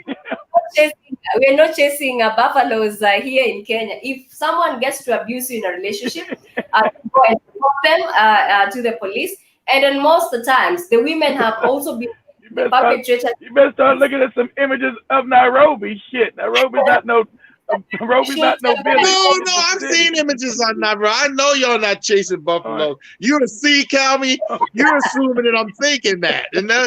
we're not chasing buffaloes here in Kenya. If someone gets to abuse you in a relationship, go and report them to the police. And then most of the times, the women have also been perpetrated. You better start looking at some images of Nairobi. Shit, Nairobi's not no village. No, I've seen images on Nairobi. I know y'all not chasing buffalo. You see, Calmy, you're assuming that I'm thinking that. And no,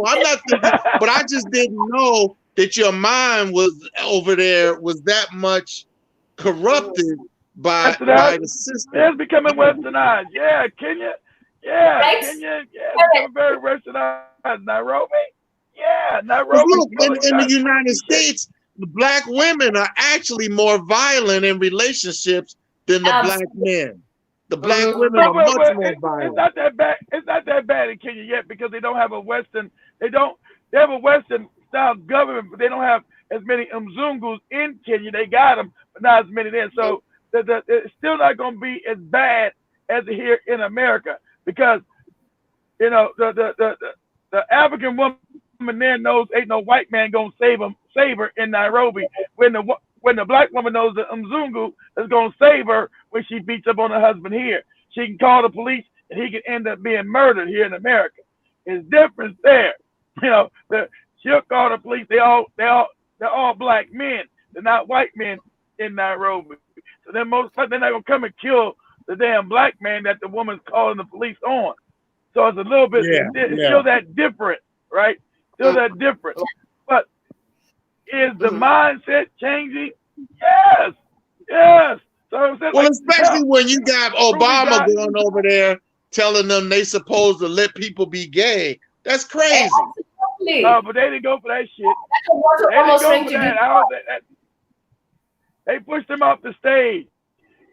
I'm not thinking. But I just didn't know that your mind was over there was that much corrupted by the system. It's becoming westernized. Yeah, Kenya. Yeah, right? Kenya, it's very westernized. Nairobi, Nairobi. Look, in the United States, the black women are actually more violent in relationships than the black men. The black women are much more violent. It's not that bad. It's not that bad in Kenya yet because they don't have a Western. They have a Western style government, but they don't have as many Mzungus in Kenya. They got them, but not as many there. So it's still not going to be as bad as here in America. Because, you know, the African woman there knows ain't no white man gonna save her in Nairobi. When the black woman knows that Mzungu is gonna save her when she beats up on her husband here. She can call the police and he can end up being murdered here in America. It's different there. She'll call the police. They're all black men. They're not white men in Nairobi. So then most they're not gonna come and kill the damn black man that the woman's calling the police on. So it's a little bit, it's still that different, right? Still that different. But is the mindset changing? Yes, yes. So well, especially when you got Obama going over there telling them they supposed to let people be gay. That's crazy. No, but they didn't go for that shit. They didn't go for that. They pushed them off the stage.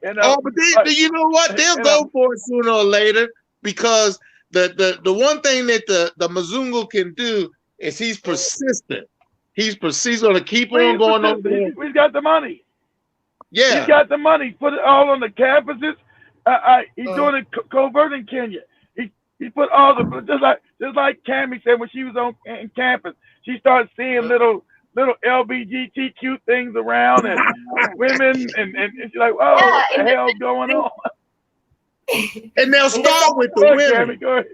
But you know what? They'll go for it sooner or later because the one thing that the Mzungu can do is he's persistent. He's going to keep on going over there. He's got the money. Yeah. He's got the money. Put it all on the campuses. He's doing it covert in Kenya. He put all the just like Cammie said when she was on campus. She started seeing little LGBTQ things around and women and she's like, oh, what the hell's going on? And they'll start with the women. Go ahead.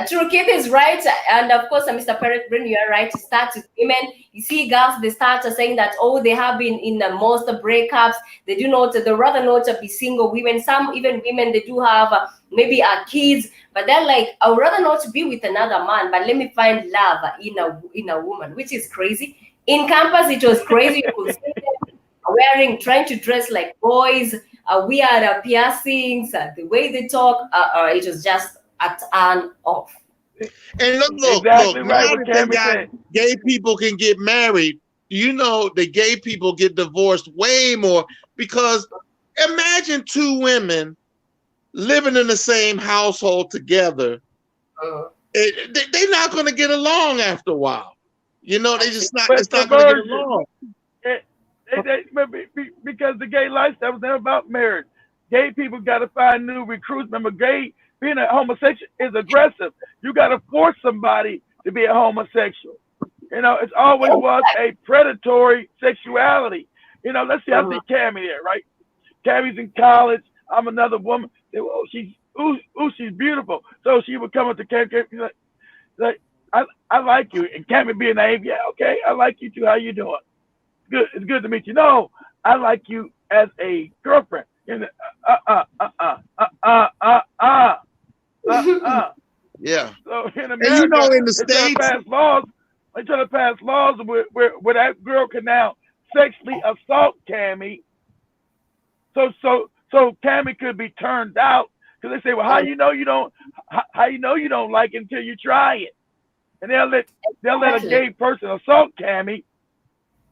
True, Keith is right, and of course, Mr. Peregrine, you are right. It starts with women. You see, girls, they start saying that, oh, they have been in the most breakups. They rather not be single women. Some even women, they do have maybe kids, but they're like, I would rather not be with another man, but let me find love in a woman, which is crazy. In campus, it was crazy. You could see them trying to dress like boys, weird piercings, the way they talk. It was just a turn off. And look, exactly right, now that gay people can get married, you know, the gay people get divorced way more because imagine two women living in the same household together. They're not going to get along after a while. You know, it's not going to get along. Because the gay lifestyle was never about marriage. Gay people got to find new recruits. Remember, being a homosexual is aggressive. You got to force somebody to be a homosexual. You know, it's always was a predatory sexuality. You know, let's see, I see Cammie there, right? Cammie's in college. I'm another woman. Oh, she's beautiful. So she would come up to Cammie, like, I like you. And Cammie being naive, yeah, okay, I like you too. How you doing? Good. It's good to meet you. No, I like you as a girlfriend. Yeah. So in America, and you know, in the States, they try to pass laws where that girl can now sexually assault Cammie. So Cammie could be turned out because they say, well, how you know you don't like it until you try it, and they'll let a gay person assault Cammie,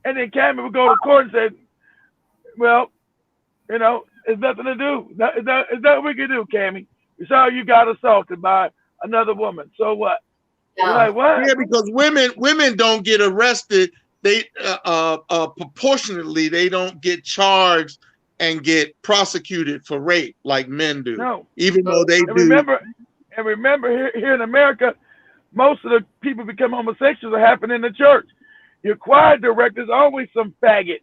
and then Cammie will go to court and say, well, you know, it's nothing to do. It's nothing we can do, Cammie. We saw you got assaulted by another woman. So what? You're like, what? Yeah, because women don't get arrested. They proportionately they don't get charged and get prosecuted for rape like men do. No, even though they do. Remember here in America, most of the people become homosexuals are happening in the church. Your choir director's always some faggot.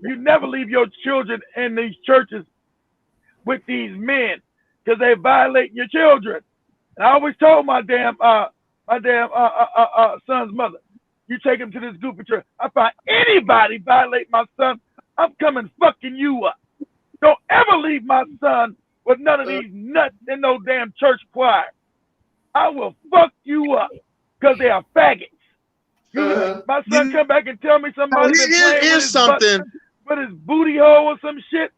You never leave your children in these churches with these men because they violate your children. And I always told my damn son's mother, you take him to this goofy church. I find anybody violate my son, I'm coming fucking you up. Don't ever leave my son with none of these nuts in no damn church choir. I will fuck you up because they are faggots. My son come back and tell me somebody been playing with his booty hole or some shit.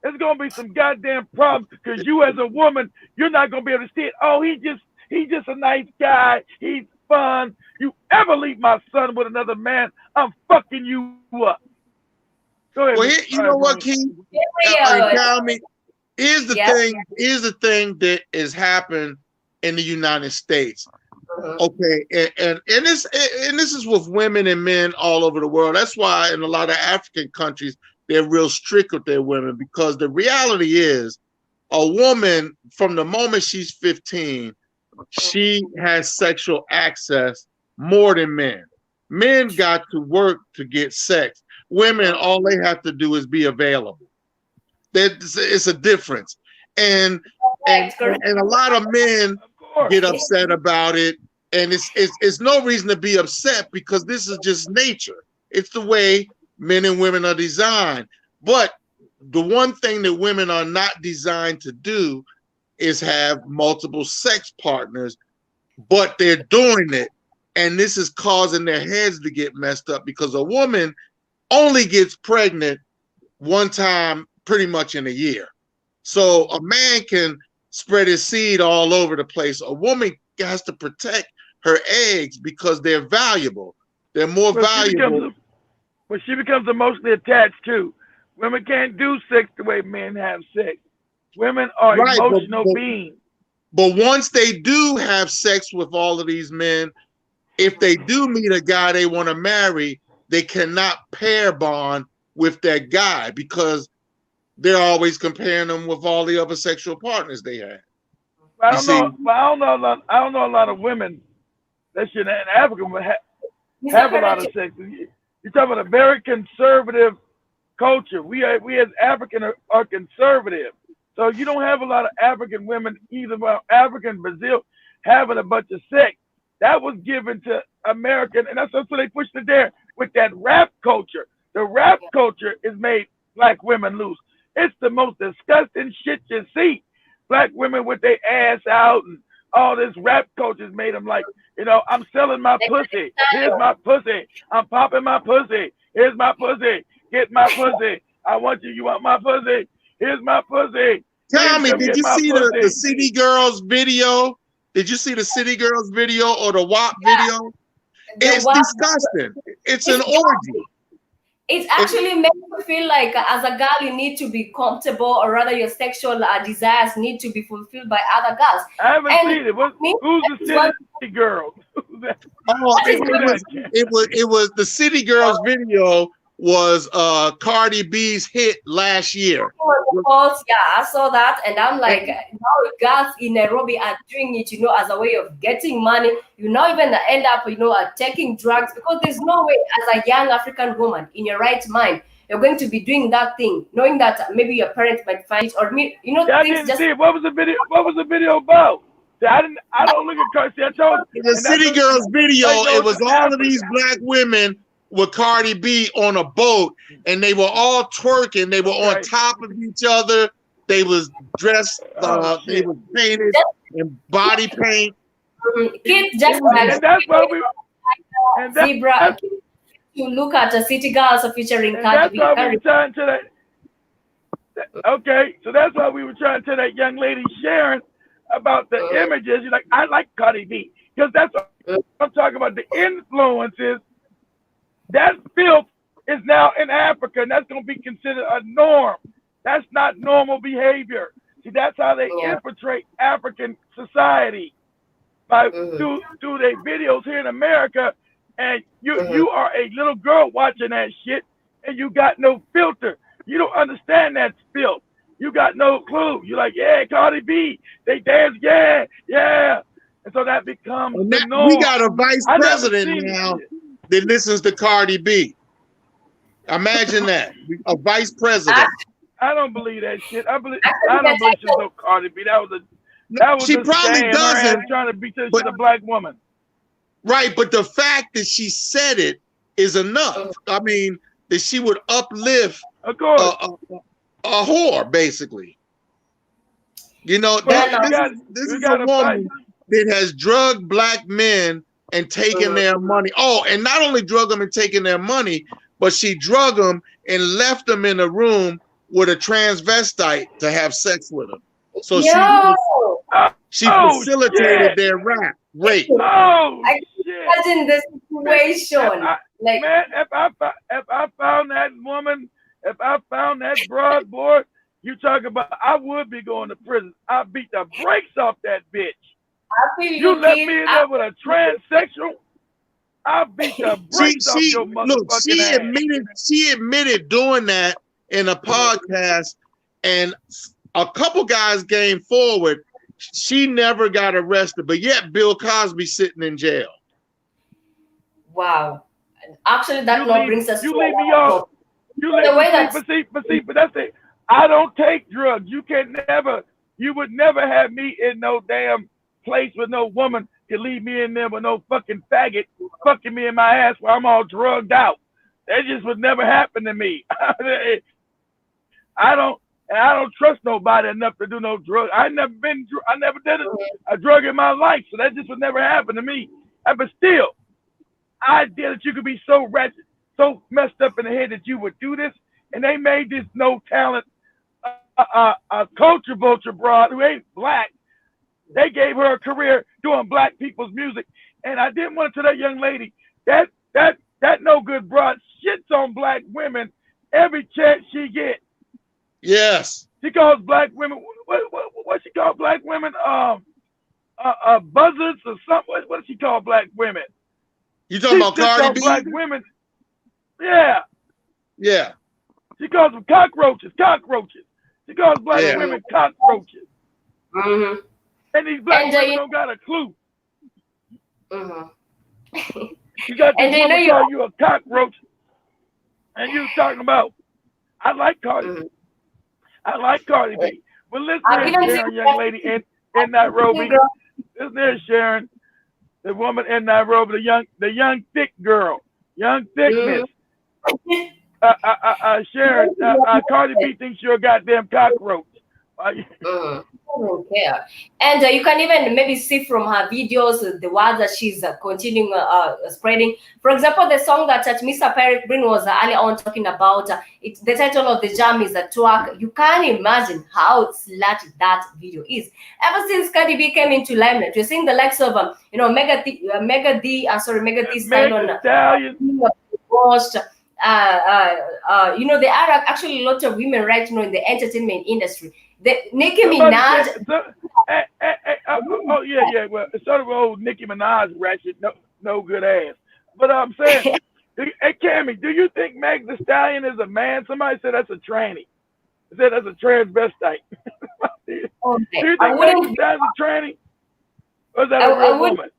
It's gonna be some goddamn problem because you as a woman, you're not gonna be able to see it. Oh, he's just a nice guy. He's fun. You ever leave my son with another man, I'm fucking you up. Go ahead. Well, you know what, Keith? Tell me. Here's the thing. Here's the thing that has happened in the United States. Okay, and this is with women and men all over the world. That's why in a lot of African countries they're real strict with their women because the reality is, a woman from the moment she's 15, she has sexual access more than men. Men got to work to get sex. Women, all they have to do is be available. It's a difference. And a lot of men get upset about it. And it's no reason to be upset because this is just nature. It's the way men and women are designed. But the one thing that women are not designed to do is have multiple sex partners, but they're doing it. And this is causing their heads to get messed up because a woman only gets pregnant one time pretty much in a year. So a man can spread his seed all over the place. A woman has to protect her eggs because they're valuable. They're more valuable. But she becomes emotionally attached too. Women can't do sex the way men have sex. Women are emotional beings. But once they do have sex with all of these men, if they do meet a guy they want to marry, they cannot pair bond with that guy because they're always comparing them with all the other sexual partners they have. I don't know a lot of women that should in Africa have a lot of sex. You're talking about a very conservative culture. We as African are conservative. So you don't have a lot of African women, either African, Brazil, having a bunch of sex. That was given to American, and that's what they pushed it there with that rap culture. The rap culture is made black women loose. It's the most disgusting shit you see. Black women with their ass out and all this rap culture made them like, I'm selling my pussy. Here's my pussy. I'm popping my pussy. Here's my pussy. Get my pussy. I want you. You want my pussy? Here's my pussy. Tommy, did you see the City Girls video? Did you see the City Girls video or the WAP video? It's disgusting. It's an orgy. It actually makes you feel like as a girl you need to be comfortable, or rather your sexual desires need to be fulfilled by other girls. I haven't seen it. Who's the City Girls? It was the City Girls video was Cardi B's hit last year. Yeah, I saw that, and I'm like, now girls in Nairobi are doing it, as a way of getting money. You now even end up, taking drugs, because there's no way as a young African woman in your right mind you're going to be doing that thing, knowing that maybe your parents might find it, or I didn't see it. What was the video? What was the video about? I don't look at Cardi. The City Girls video. It was all of these black women with Cardi B on a boat, and they were all twerking. They were on top of each other. They was dressed. They was painted in body paint. And that's why we. And Zebra. To look at a City Girls featuring Cardi B. That's why we were trying to Okay, so that's why we were trying to tell that young lady Sharon about the images. You're like, I like Cardi B because that's what I'm talking about. The influences. That filth is now in Africa, and that's going to be considered a norm. That's not normal behavior. See, that's how they infiltrate African society by through their videos here in America. And you are a little girl watching that shit, and you got no filter. You don't understand that filth. You got no clue. You're like, yeah, Cardi B, they dance, yeah. And so that becomes the norm. We got a vice president now that listens to Cardi B. Imagine that. A vice president. I don't believe that shit. I don't believe she's no Cardi B. She probably doesn't. Trying to beat this a black woman. Right, but the fact that she said it is enough. I mean, that she would uplift a whore, basically. This is a woman that has drugged black men and taken their money. Oh, and not only drug them and taken their money, but she drugged them and left them in a room with a transvestite to have sex with them. So she facilitated their rape. Oh, imagine the situation. Man, if I found that woman, if I found that broad boy, you talk about, I would be going to prison. I beat the brakes off that bitch. You let me in there with a transsexual. I beat the brakes off your motherfucking ass. She admitted doing that in a podcast, and a couple guys came forward she never got arrested, but yet Bill Cosby sitting in jail. Wow. Actually, that now brings us to leave me off. You let me but that's it. I don't take drugs. You would never have me in no damn place with no woman to leave me in there with no fucking faggot fucking me in my ass while I'm all drugged out. That just would never happen to me. I don't trust nobody enough to do no drug. I never did a drug in my life, so that just would never happen to me. But still, idea that you could be so wretched, so messed up in the head that you would do this, and they made this no talent, culture vulture broad who ain't black. They gave her a career doing black people's music, and I didn't want to tell that young lady that no good broad shits on black women every chance she gets. Yes. She calls black women what she call black women buzzards or something. What does she call black women? You talking about Cardi B? Black women. Yeah. Yeah. She calls them cockroaches. She calls black women cockroaches. Mm-hmm. And these black women don't got a clue. Mm-hmm. You got this woman call you a cockroach, and you talking about, I like Cardi B. I like Cardi B. But listen here, Sharon, young lady in Nairobi. Listen here, Sharon, the woman in Nairobi, the young thick girl, young thickness. Sharon, Cardi B thinks you're a goddamn cockroach. I don't care. And you can even maybe see from her videos the words that she's continuing spreading. For example, the song that Mr. Peregrine was earlier on talking about, the title of the jam is Twerk. You can't imagine how slutty that video is. Ever since Cardi B came into limelight, we're seeing the likes of Mega D style on watched. There are actually a lot of women right now in the entertainment industry. Nicki Minaj. Oh yeah. Well, it's sort of old Nicki Minaj ratchet, no good ass. But I'm saying, hey Cammy, do you think Meg Thee Stallion is a man? Somebody said that's a tranny. Said that's a transvestite. Do you think Meg Thee Stallion's a tranny? Or is that a real woman?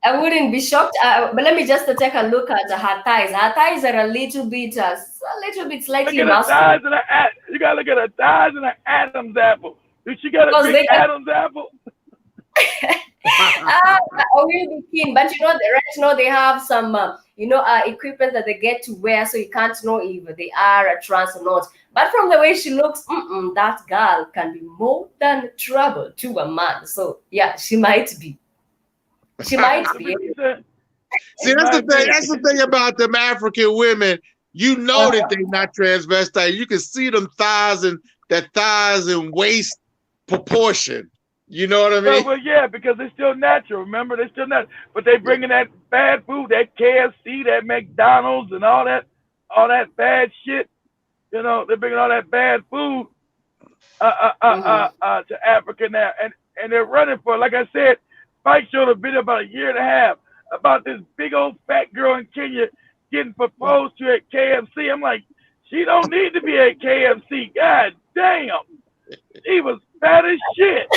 I wouldn't be shocked, but let me just take a look at her thighs. Her thighs are a little bit slightly muscular. You gotta look at her thighs and her Adam's apple. Did she got a big Adam's apple? I will be keen, but right now they have some equipment that they get to wear, so you can't know if they are a trans or not. But from the way she looks, that girl can be more than trouble to a man. So yeah, she might be. She might be. See, that's the thing about them African women. You know that they're not transvestite. You can see them thighs and waist proportion. You know what I mean? Well, yeah, because they're still natural. Remember, they're still natural. But they bringing that bad food, that KFC, that McDonald's, and all that bad shit. You know, they're bringing all that bad food to Africa now, and they're running for it. Like I said, Mike showed a video about a year and a half about this big old fat girl in Kenya getting proposed to at KFC. I'm like, she don't need to be at KFC. God damn. She was fat as shit.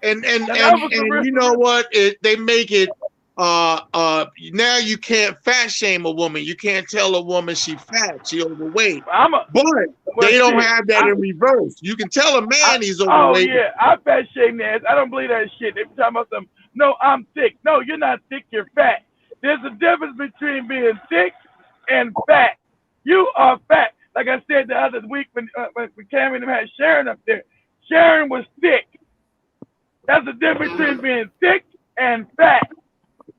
and you know what? They make it now you can't fat shame a woman. You can't tell a woman she fat, she overweight. They don't have that in reverse. You can tell a man he's overweight. Oh yeah, I fat shame ass. I don't believe that shit. They talking about something. No, I'm thick. No, you're not thick, you're fat. There's a difference between being thick and fat. You are fat. Like I said the other week when Cammy and had Sharon up there. Sharon was thick. That's the difference between being thick and fat.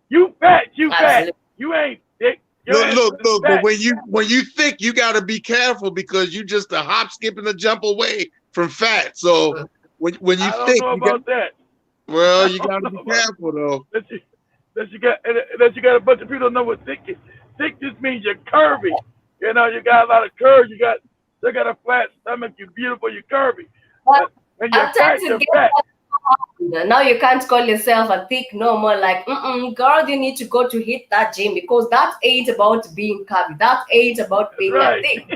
You fat, you fat. You ain't thick. Look, but when you thick, you gotta be careful because you just a hop, skip, and a jump away from fat. So when you thick, that. Well, you gotta be careful though. That you got a bunch of people don't know what thick is. Thick just means you're curvy. You know, you got a lot of curves. You got a flat stomach. You're beautiful. You're curvy. But when you're fat, you're fat. Now you can't call yourself a thick no more. Like, girl, you need to go to hit that gym because that ain't about being curvy. That ain't about being a thick.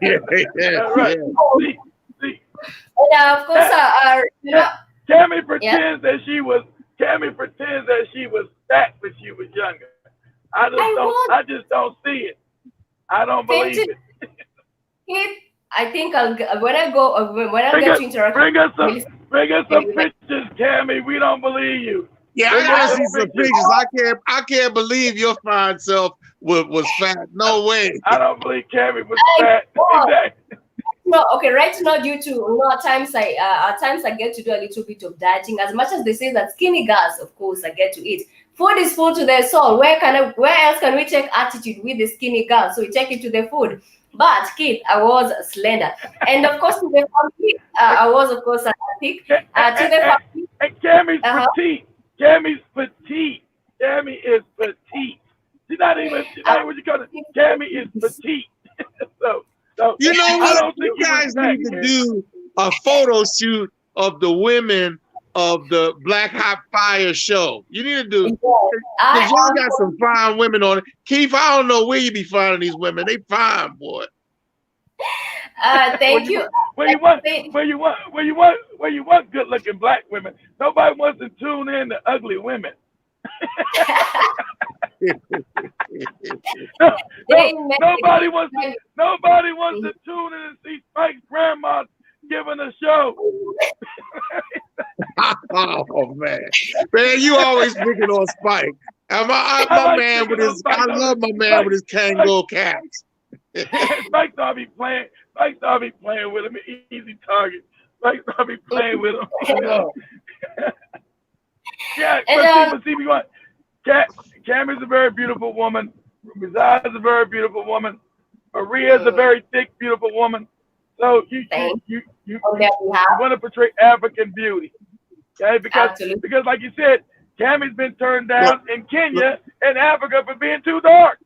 Yeah. And of course, pretends that she was fat when she was younger. I just don't see it. I don't believe it. I think when I go when I get to interact. Bring us some pictures, Cammy. We don't believe you. Yeah, I gotta see some pictures. I can't believe your fine self was fat. No way. I don't believe Cammy was fat. Exactly. No, okay. Right now, due to at times I get to do a little bit of dieting. As much as they say that skinny girls, of course, I get to eat. Food is food to their soul. Where else can we take attitude with the skinny girls? So we take it to the food. But kid, I was slender, and of course to the family, I was of course thick. To the family, and Cammy's petite. Cammy's petite. Cammy is petite. She's not even what you call it. Cammy is petite. so you know what? You guys need to do a photo shoot of the women of the Black Hot Fire show. You need to do because y'all got some fine women on it. Keith, I don't know where you be finding these women. They fine, boy. Thank you. Where you want good looking black women. Nobody wants to tune in to ugly women. Nobody wants to tune in and see Spike's grandma giving a show. Oh man, you always picking on Spike. I love my man with his Kango caps. Spike thought be playing with him. Easy target. Spike thought be playing with him. Yeah, but see, Cam is a very beautiful woman. Rizai is a very beautiful woman. Maria is a very thick, beautiful woman. So you want to portray African beauty, okay? Because like you said, Cammy's been turned down in Kenya and Africa for being too dark.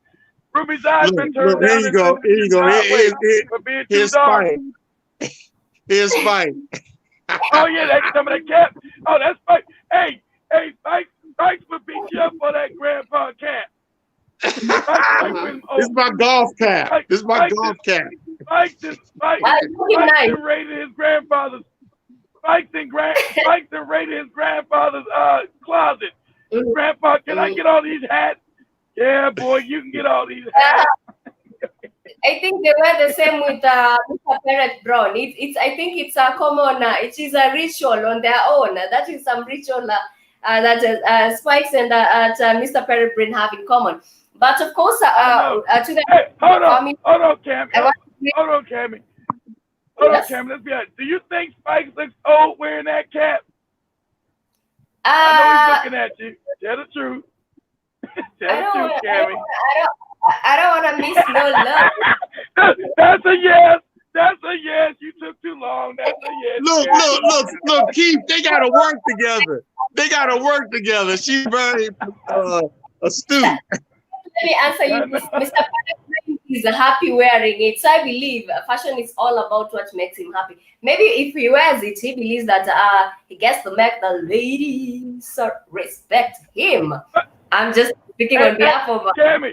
Ruby's eyes been turned down. Here you go. For being too dark. Here's Spike. Oh yeah, that's some of that cap. Oh, that's Spike. Hey, Spike would beat you up for that grandpa cap. This is my golf cap. Spike raided his grandfather's. Spike raided his grandfather's closet. Grandpa, can I get all these hats? Yeah, boy, you can get all these hats. I think they were the same with Mr. Parrot Brown. I think it's a common. It is a ritual on their own. That is some ritual that Spikes and Mr. Parrot Brown have in common. But of course, to the hold on, Cammy. Let's be honest. Do you think Spikes looks old wearing that cap? I know he's looking at you. Tell the truth. Cammy. I don't want to miss no love. That's a yes. That's a yes. You took too long. That's a yes. Look, Keith, they gotta work together. She's very astute. Let me answer you. Mr. Parrot is happy wearing it. So I believe fashion is all about what makes him happy. Maybe if he wears it, he believes that he gets to make the ladies respect him. I'm just speaking on behalf of Cammy,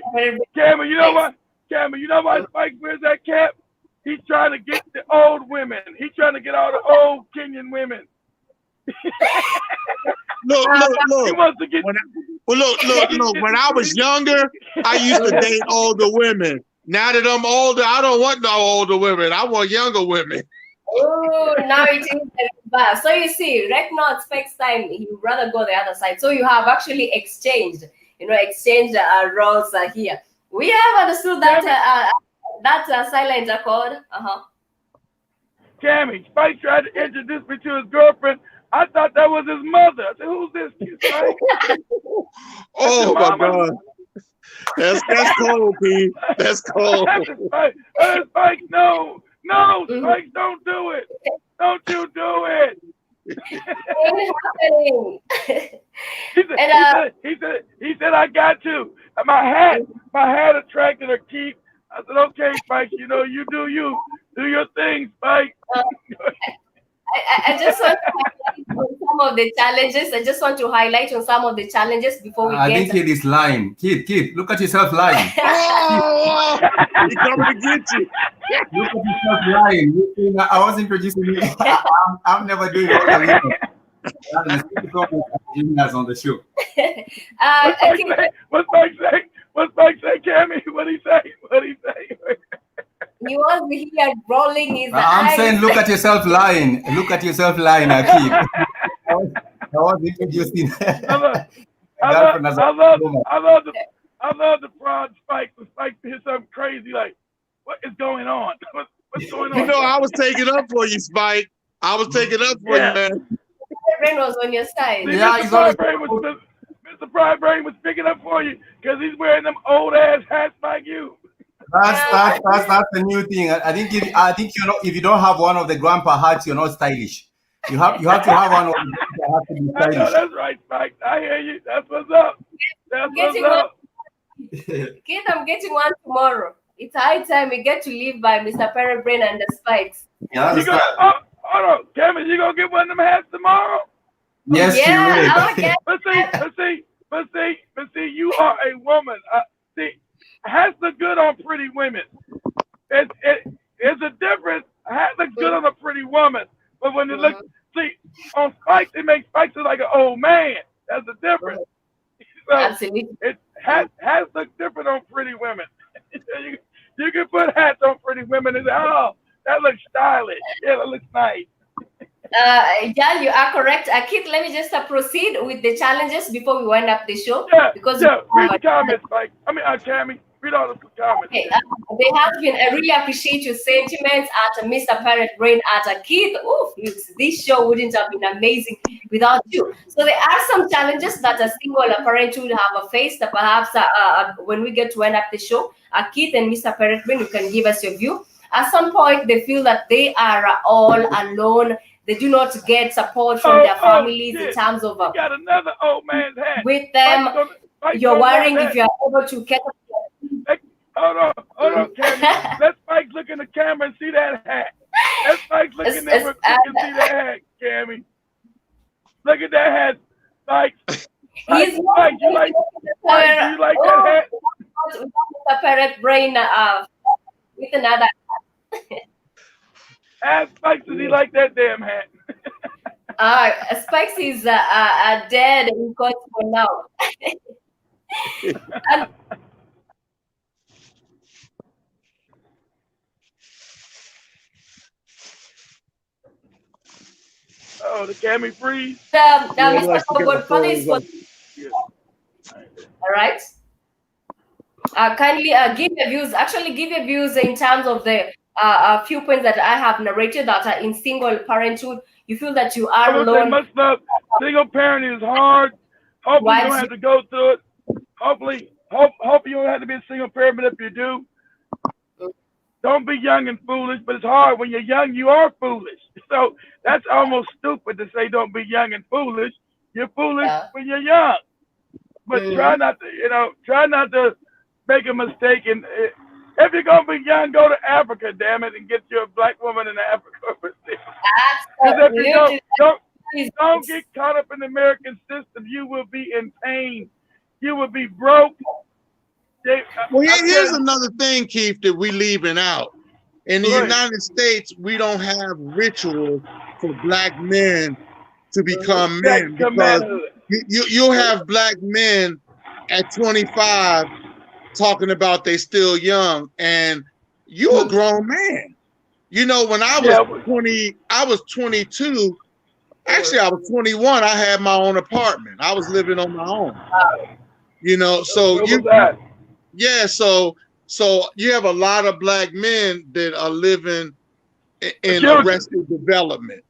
you know what? Cammy, you know why Spike wears that cap? He's trying to get the old women. He's trying to get all the old Kenyan women. Look. He wants to get. Look. When I was younger, I used to date older women. Now that I'm older, I don't want no older women. I want younger women. Oh, now it is bad. So you see, right now at Spike's time, he would rather go the other side. So you have actually exchanged roles here. We have understood that silent accord. Cammy, Spike tried to introduce me to his girlfriend. I thought that was his mother. I said, "Who's this cute Spike?" Oh my God, that's cold, Pete. That's cold. Spike, no, Spike, don't do it. Don't you do it. He said, I got to. My hat attracted her, Keith. I said, okay, Spike, you do you. Do your thing, Spike. I just want to highlight on some of the challenges. I just want to highlight on some of the challenges before we get. I think Kid is lying. Kid, look at yourself lying. Oh, he's coming to get you. Look at yourself lying. I was introducing you. I'm never doing it. Let's keep it going. Gymnast on the show. What's Mike say? What's Mike say, Cammy? What'd he say? What'd he say? He was here rolling his I'm eyes. saying, look at yourself lying. Look at yourself lying, Akeem. I was introducing. I love the fraud Spike. The Spike hear something crazy like, what is going on? What's going on? You know, I was taking up for you, Spike. I was taking up for you, man. Brain was on your side. See, Yeah, Mr. he's always- Mr. Pride Brain was picking up for you because he's wearing them old ass hats like you. That's the new thing. I think you know, if you don't have one of the grandpa hats, you're not stylish. You have to have one of the grandpa hats to be I know stylish. that's right, Spike. I hear you. That's what's up. That's what's Getting up. Kid, I'm getting one tomorrow. It's high time we get to live by Mr. Peregrine and the Spikes. Yeah, You that's gonna, style. hold on, Cameron, you gonna get one of them hats tomorrow? Yes, Yeah, I'll you get But see, you are a woman. See, hats look good on pretty women. It's a difference. A hat looks good on a pretty woman, but when it looks, see, on Spikes, it makes Spikes look like an old man. That's the difference. So Absolutely. Hats look different on pretty women. you can put hats on pretty women and say, oh, that looks stylish. Yeah, that looks nice. Yeah, you are correct. Kit, let me just proceed with the challenges before we wind up the show. Yeah, because read the comments, Mike. Tammy, read all the comments. Okay, they have been. I really appreciate your sentiments at Mr. Parrot Brain at Keith. Oof, this show wouldn't have been amazing without you. So there are some challenges that a single parent would have faced. Perhaps when we get to end up the show, Keith and Mr. Parrot Brain, you can give us your view. At some point, they feel that they are all alone. They do not get support from their families in terms of you got another old man's hat. with them. You're worrying if you are able to get. Hold on, Cammy. Let Spike look in the camera and see that hat. Let Spike look in there and see that hat, Cammy. Look at that hat, Spike. Spike, you like that hat? Mr. Parrot Brain with another. Ask Spike, does he like that damn hat? Spikes is dead in court for now. And oh, the Cammy freeze. Mr. Godfather is for. All right. Kindly give your views. Actually, give your views in terms of the few points that I have narrated that are in single parenthood. You feel that you are alone. Single parent is hard. Hopefully you don't have to go through it. Hopefully you don't have to be a single parent, but if you do, don't be young and foolish. But it's hard. When you're young, you are foolish. So that's almost stupid to say don't be young and foolish. You're foolish when you're young. But try not to make a mistake. And if you're gonna be young, go to Africa, damn it, and get you a black woman in Africa. Because if you don't get caught up in the American system, you will be in pain. You will be broke. Well, here's another thing, Keith, that we leaving out. In the United States, we don't have rituals for black men to become men, because you'll have black men at 25 talking about they still young, and you're a grown man. You know, when I was 20, I was 22. Actually, I was 21. I had my own apartment. I was living on my own. You know, so so you have a lot of black men that are living in arrested development.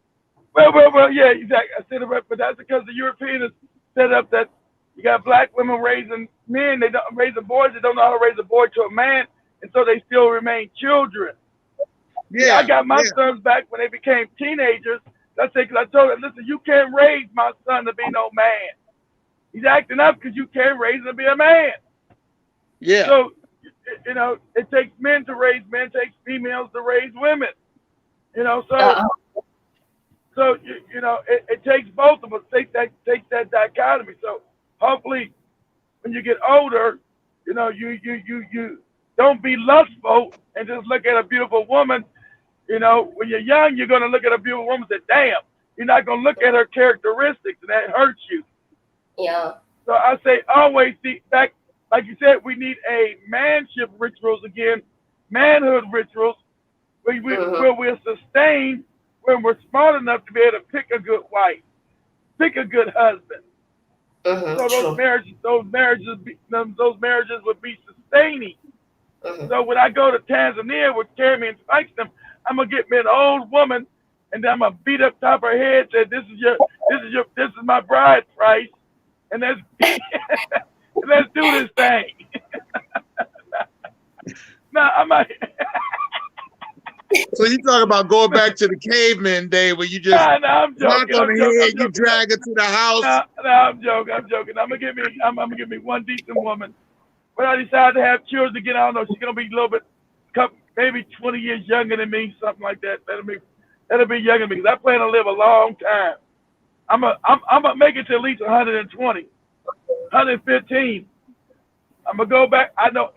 Well, yeah, exactly. I said it right, but that's because the Europeans set up that you got black women raising men. They don't raise the boys. They don't know how to raise a boy to a man, and so they still remain children. Yeah, I got my sons back when they became teenagers. That's it, because I told them, listen, you can't raise my son to be no man. He's acting up because you can't raise him to be a man. Yeah. So, you know, it takes men to raise men, it takes females to raise women. You know, so you know, it takes both of us. Take that dichotomy. So hopefully, when you get older, you know, you don't be lustful and just look at a beautiful woman. You know, when you're young, you're gonna look at a beautiful woman and say, "Damn, You're not gonna look at her characteristics, and that hurts you. Yeah. So I say always see back, like you said, we need a manship rituals again, manhood rituals, where we're sustained when we're smart enough to be able to pick a good wife, pick a good husband. So those True. marriages would be sustaining. So when I go to Tanzania with Tammy and Spikes them, I'm gonna get me an old woman, and then I'm gonna beat up top of her head, say, this is my bride price, and let's do this thing. No, I'm not. So you talk about going back to the caveman day where you just I'm knock joking. on the head, you drag her to the house. No, I'm joking. I'm gonna give me one decent woman. When I decide to have children again, I don't know. She's gonna be a little bit, maybe 20 years younger than me, something like that. That'll be younger than me, because I plan to live a long time. I'm gonna make it to at least 120, 115. I'm gonna go back. I know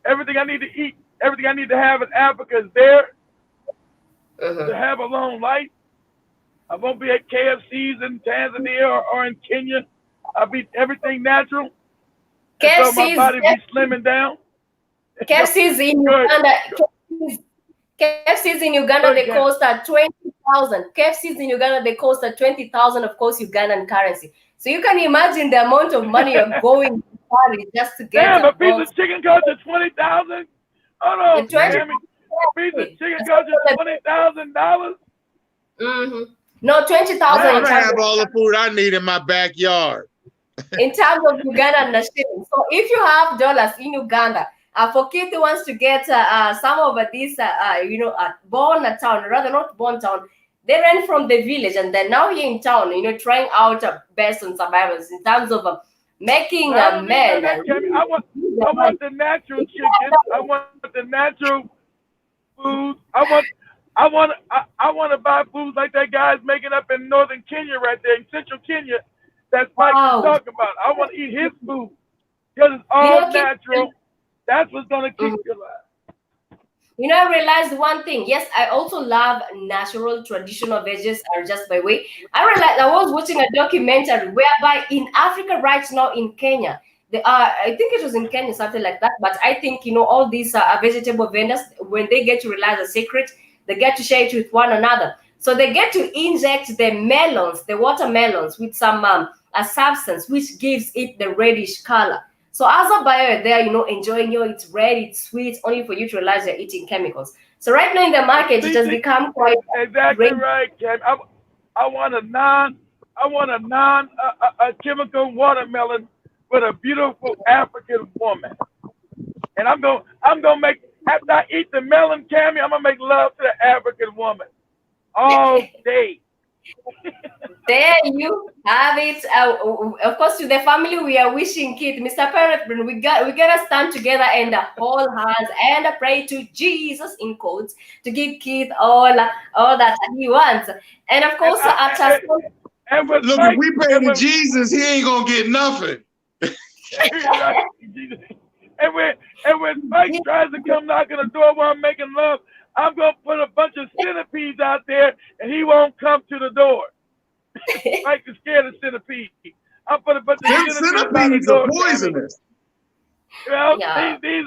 everything I need to eat, everything I need to have in Africa is there to have a long life. I won't be at KFCs in Tanzania or in Kenya. I'll be everything natural. So my body be slimming down. KFCs in Uganda. KFCs in Uganda, they cost 20,000. KFCs in Uganda, they cost 20,000, of course, Ugandan currency. So you can imagine the amount of money you're going to Paris just to get a piece of chicken costs 20,000. Oh no, damn it! A piece of chicken costs $20,000. No, 20,000. I have all the food I need in my backyard. In terms of Ugandan shillings. So if you have dollars in Uganda, for Keith who wants to get some of these, born town, rather not born town, they ran from the village and then now here in town, trying out best on survivors in terms of making men. I want the natural chicken. I want the natural food. I want to buy foods like that guy's making up in northern Kenya right there, in central Kenya. That's Mike was talking about. I want to eat his food because it's all natural. That's what's going to keep you alive. I realized one thing. Yes, I also love natural traditional veggies, just by way. I realized I was watching a documentary whereby in Africa right now in Kenya, I think it was in Kenya, something like that. But I think, all these vegetable vendors, when they get to realize a secret, they get to share it with one another. So they get to inject the melons, the watermelons, with some a substance which gives it the reddish color. So as a buyer there, enjoying it's red, it's sweet, only for you to realize you're eating chemicals. So right now in the market, it has become quite exactly right, Ken. I want a non chemical watermelon with a beautiful African woman, and I'm gonna make, after I eat the melon, Cammy, I'm gonna make love to the African woman all day. There you have it. Of course, to the family, we are wishing Keith, Mr. Parenthood, we gotta stand together and hold hands and pray to Jesus in quotes to give Keith all that he wants. And of course, look, if we pray to Jesus, he ain't gonna get nothing. And when Mike tries to come knocking the door while I'm making love, I'm gonna put a bunch of centipedes out there, and he won't come to the door. Mike is scared of centipedes. I'll put a bunch of centipedes are poisonous. Well, these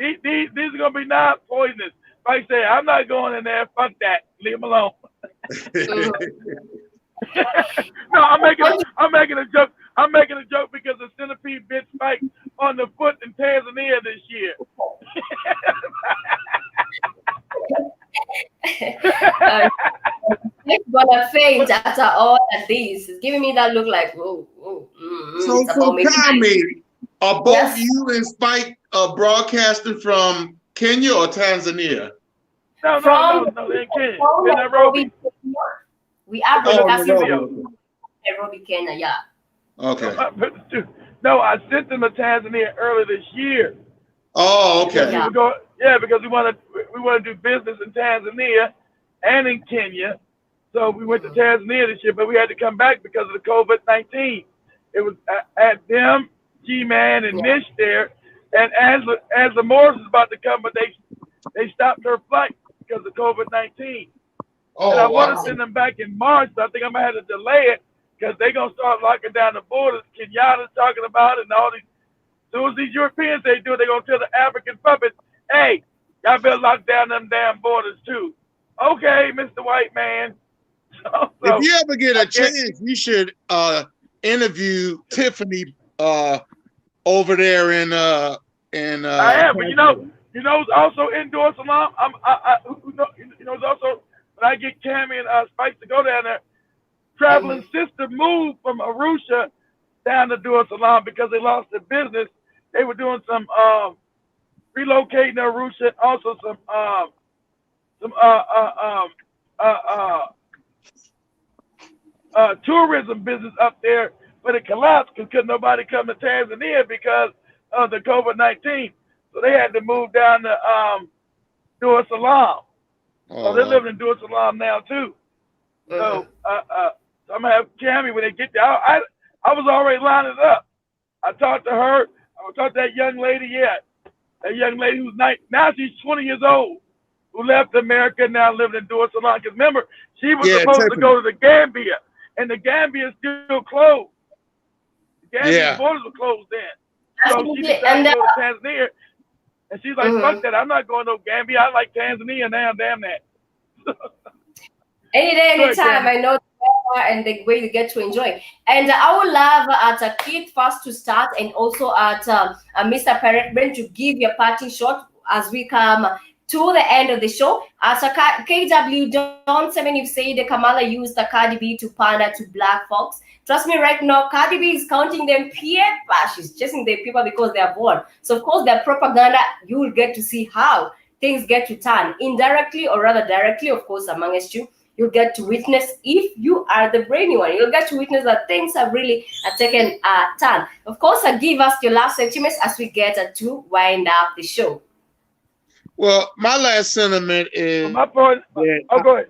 are gonna be not poisonous. Mike say, I'm not going in there. Fuck that. Leave him alone. No, I'm making a joke. I'm making a joke because the centipede bit Spike on the foot in Tanzania this year. I'm gonna faint after all of this. It's giving me that look like, So Tommy, are both you and Spike broadcasting from Kenya or Tanzania? No, in Kenya, in Nairobi. We are broadcasting from Nairobi, Kenya. Yeah. Okay. No, I sent them to Tanzania earlier this year. Oh, okay. Because we want to do business in Tanzania and in Kenya. So we went to Tanzania this year, but we had to come back because of the COVID-19. It was at them, G-Man, and Nish there. And Angela Morris was about to come, but they stopped her flight because of COVID-19. And I Oh, want to wow. send them back in March, so I think I'm gonna have to delay it because they're gonna start locking down the borders. Kenyatta's talking about it, and all these. As soon as these Europeans they do, they're gonna tell the African puppets, "Hey, y'all better lock down them damn borders too." Okay, Mr. White Man. If So you ever get I a can't. chance, you should interview Tiffany over there in I am, but Canada. it's also indoor salon. It's also when I get Cammy and Spike to go down there. Traveling sister moved from Arusha down to do a salon because they lost their business. They were doing some relocating to Arusha, and also some tourism business up there, but it collapsed because couldn't nobody come to Tanzania because of the COVID-19. So they had to move down to Dar es Salaam. So they're living in Dar es Salaam now too. So I'm gonna have Cammy when they get there. I was already lining up. I talked to her. I talked to that young lady. Yeah, that young lady who's now she's 20 years old, who left America now living in Dar es Salaam. Because remember, she was supposed to go to the Gambia, and the Gambia is still closed. The Gambia borders were closed then. So she decided to go to Tanzania, and she's like, "Fuck that! I'm not going to Gambia. I like Tanzania now. Damn that." Any day, anytime. I know and the way you get to enjoy. And I would love at Kit first to start, and also at Mr. Parrot to give your parting shot as we come to the end of the show. As a KW Johnson, you've said Kamala used the Cardi B to pander to black folks. Trust me, right now, Cardi B is counting them paper. She's chasing the people because they are born. So, of course, their propaganda, you will get to see how things get to turn indirectly or rather directly, of course, amongst you. You'll get to witness, if you are the brainy one, you'll get to witness that things have really taken a turn. Of course, give us your last sentiments as we get to wind up the show. Well, my last sentiment is my point. Go ahead.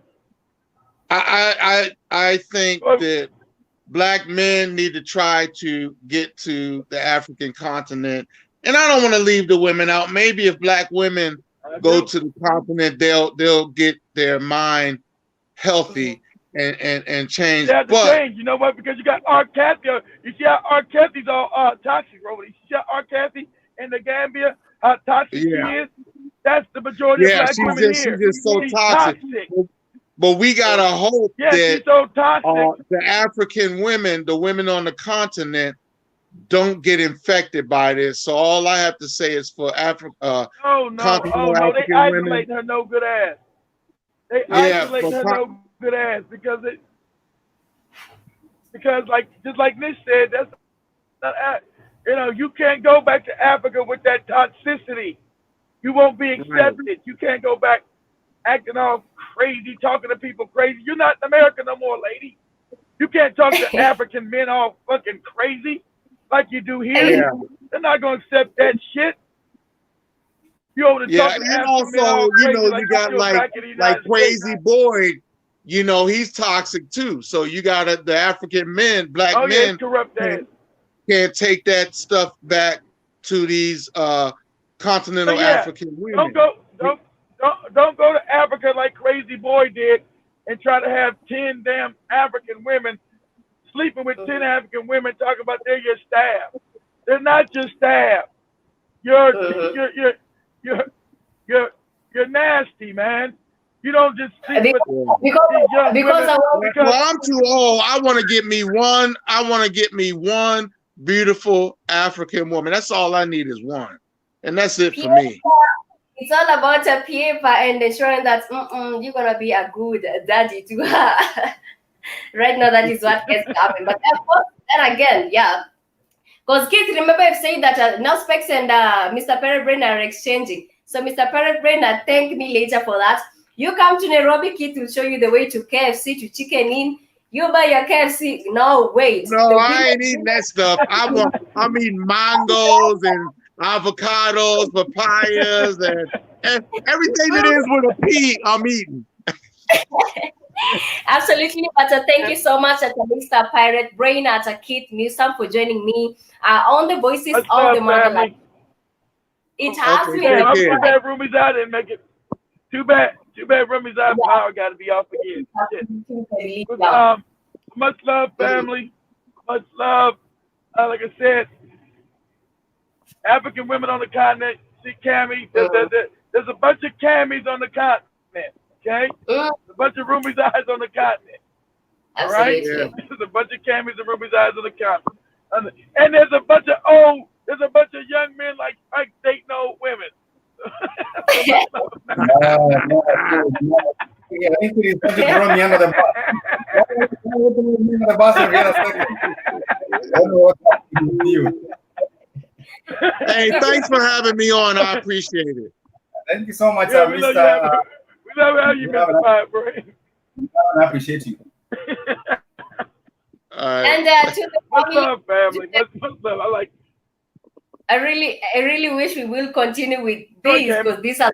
I think that black men need to try to get to the African continent, and I don't want to leave the women out. Maybe if black women go to the continent, they'll get their mind healthy and change. They have to change. You know what? Because you got R. Kathy. You see how R. Kathy's all toxic, Robert. You see how R. Kathy in the Gambia, how toxic she is? That's the majority of black women here. She's just so toxic. But we gotta hope that she's so toxic. The African women, the women on the continent, don't get infected by this. So all I have to say is for Africa, they isolate her no good ass. They isolate her no good ass because just like Nish said, that's not, you can't go back to Africa with that toxicity. You won't be accepted. You can't go back acting all crazy, talking to people crazy. You're not in America no more, lady. You can't talk to African men all fucking crazy like you do here. Yeah. They're not gonna accept that shit. You over to talk to and also, you got like Crazy Boy, he's toxic too. So you got the African men, black men can't take that stuff back to these continental African women. Don't go to Africa like Crazy Boy did and try to have 10 damn African women sleeping with 10 African women talking about they're your staff. They're not your staff. You're nasty, man. You don't just sleep with these young women. Well, I'm too old. I want to get me one beautiful African woman. That's all I need is one. And that's it for me. It's all about a paper and ensuring that you're gonna be a good daddy to her. Right now, that is what gets to happen. But of course, then again, because kids, remember I've said that now Specs and Mr. Peregrine are exchanging. So Mr. Peregrine, thank me later for that. You come to Nairobi, Kid will show you the way to KFC, to Chicken Inn. You buy your KFC. No, wait. No, I ain't eating that stuff. I'm eating mangoes and avocados, papayas, and everything that is with a P, I'm eating. Absolutely, but thank you so much, Mr. Pirate Brain, Kit Newsom, for joining me on the Voices of the Motherland. It has been. I'm put that roomies out and make it. Too bad Too bad Rummy's out of power got to be off again. Shit. But, much love, family. Much love. Like I said, African women on the continent. See Cammy. There's a bunch of Cammies on the continent. Okay? There's a bunch of Ruby's eyes on the continent. All right? Absolutely. There's a bunch of Cammies and Ruby's eyes on the continent. And there's a bunch of young men like Spike dating old women. Yeah, I think it is going to throw me under the bus. I don't know what's happening with you. Hey, thanks for having me on. I appreciate it. Thank you so much, Yeah, Mr. we love how you Mr. Five, bro. I appreciate you. All right. And to the Much love, family. Much love. I like. I really wish we will continue with this because these are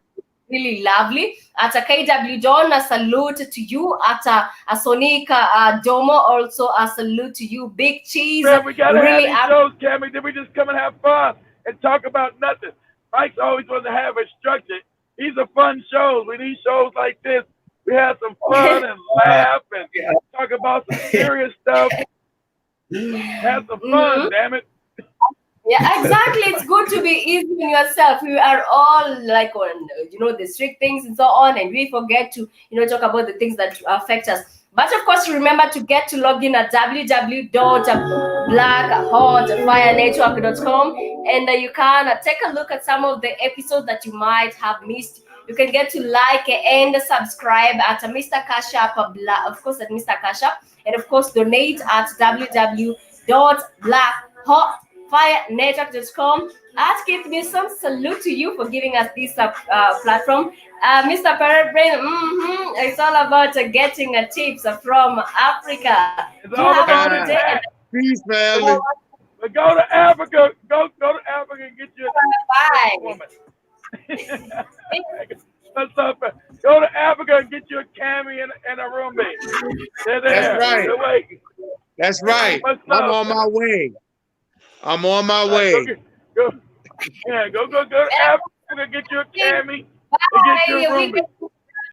really lovely. At a KW John, a salute to you. At a Sonika Domo, also a salute to you. Big Cheese. Man, we gotta really have these shows, Cammy. Then we just come and have fun and talk about nothing. Mike's always wants to have a structure. These are fun shows. We need shows like this. We have some fun and laugh and talk about some serious stuff. Have some fun, damn it. Yeah, exactly. It's good to be easy on yourself. We are all like on, the strict things and so on, and we forget to, talk about the things that affect us. But of course, remember to get to log in at www.blackhotfirenetwork.com, and you can take a look at some of the episodes that you might have missed. You can get to like and subscribe at Mr. Cash App, of course, at Mr. Cash App, and of course, donate at www.blackhotfirenetwork.com. At Keith Newsom, salute to you for giving us this platform. Mr. Peregrine, it's all about getting tips from Africa. It's all about it. Peace, family. But go to Africa. Go to Africa and get you a woman. What's up? Go to Africa and get you a Cammy and a roommate. They're there. That's right. That's right. I'm on my way. I'm on my way. Go to Africa, get you a Cammy, and get you a roommate.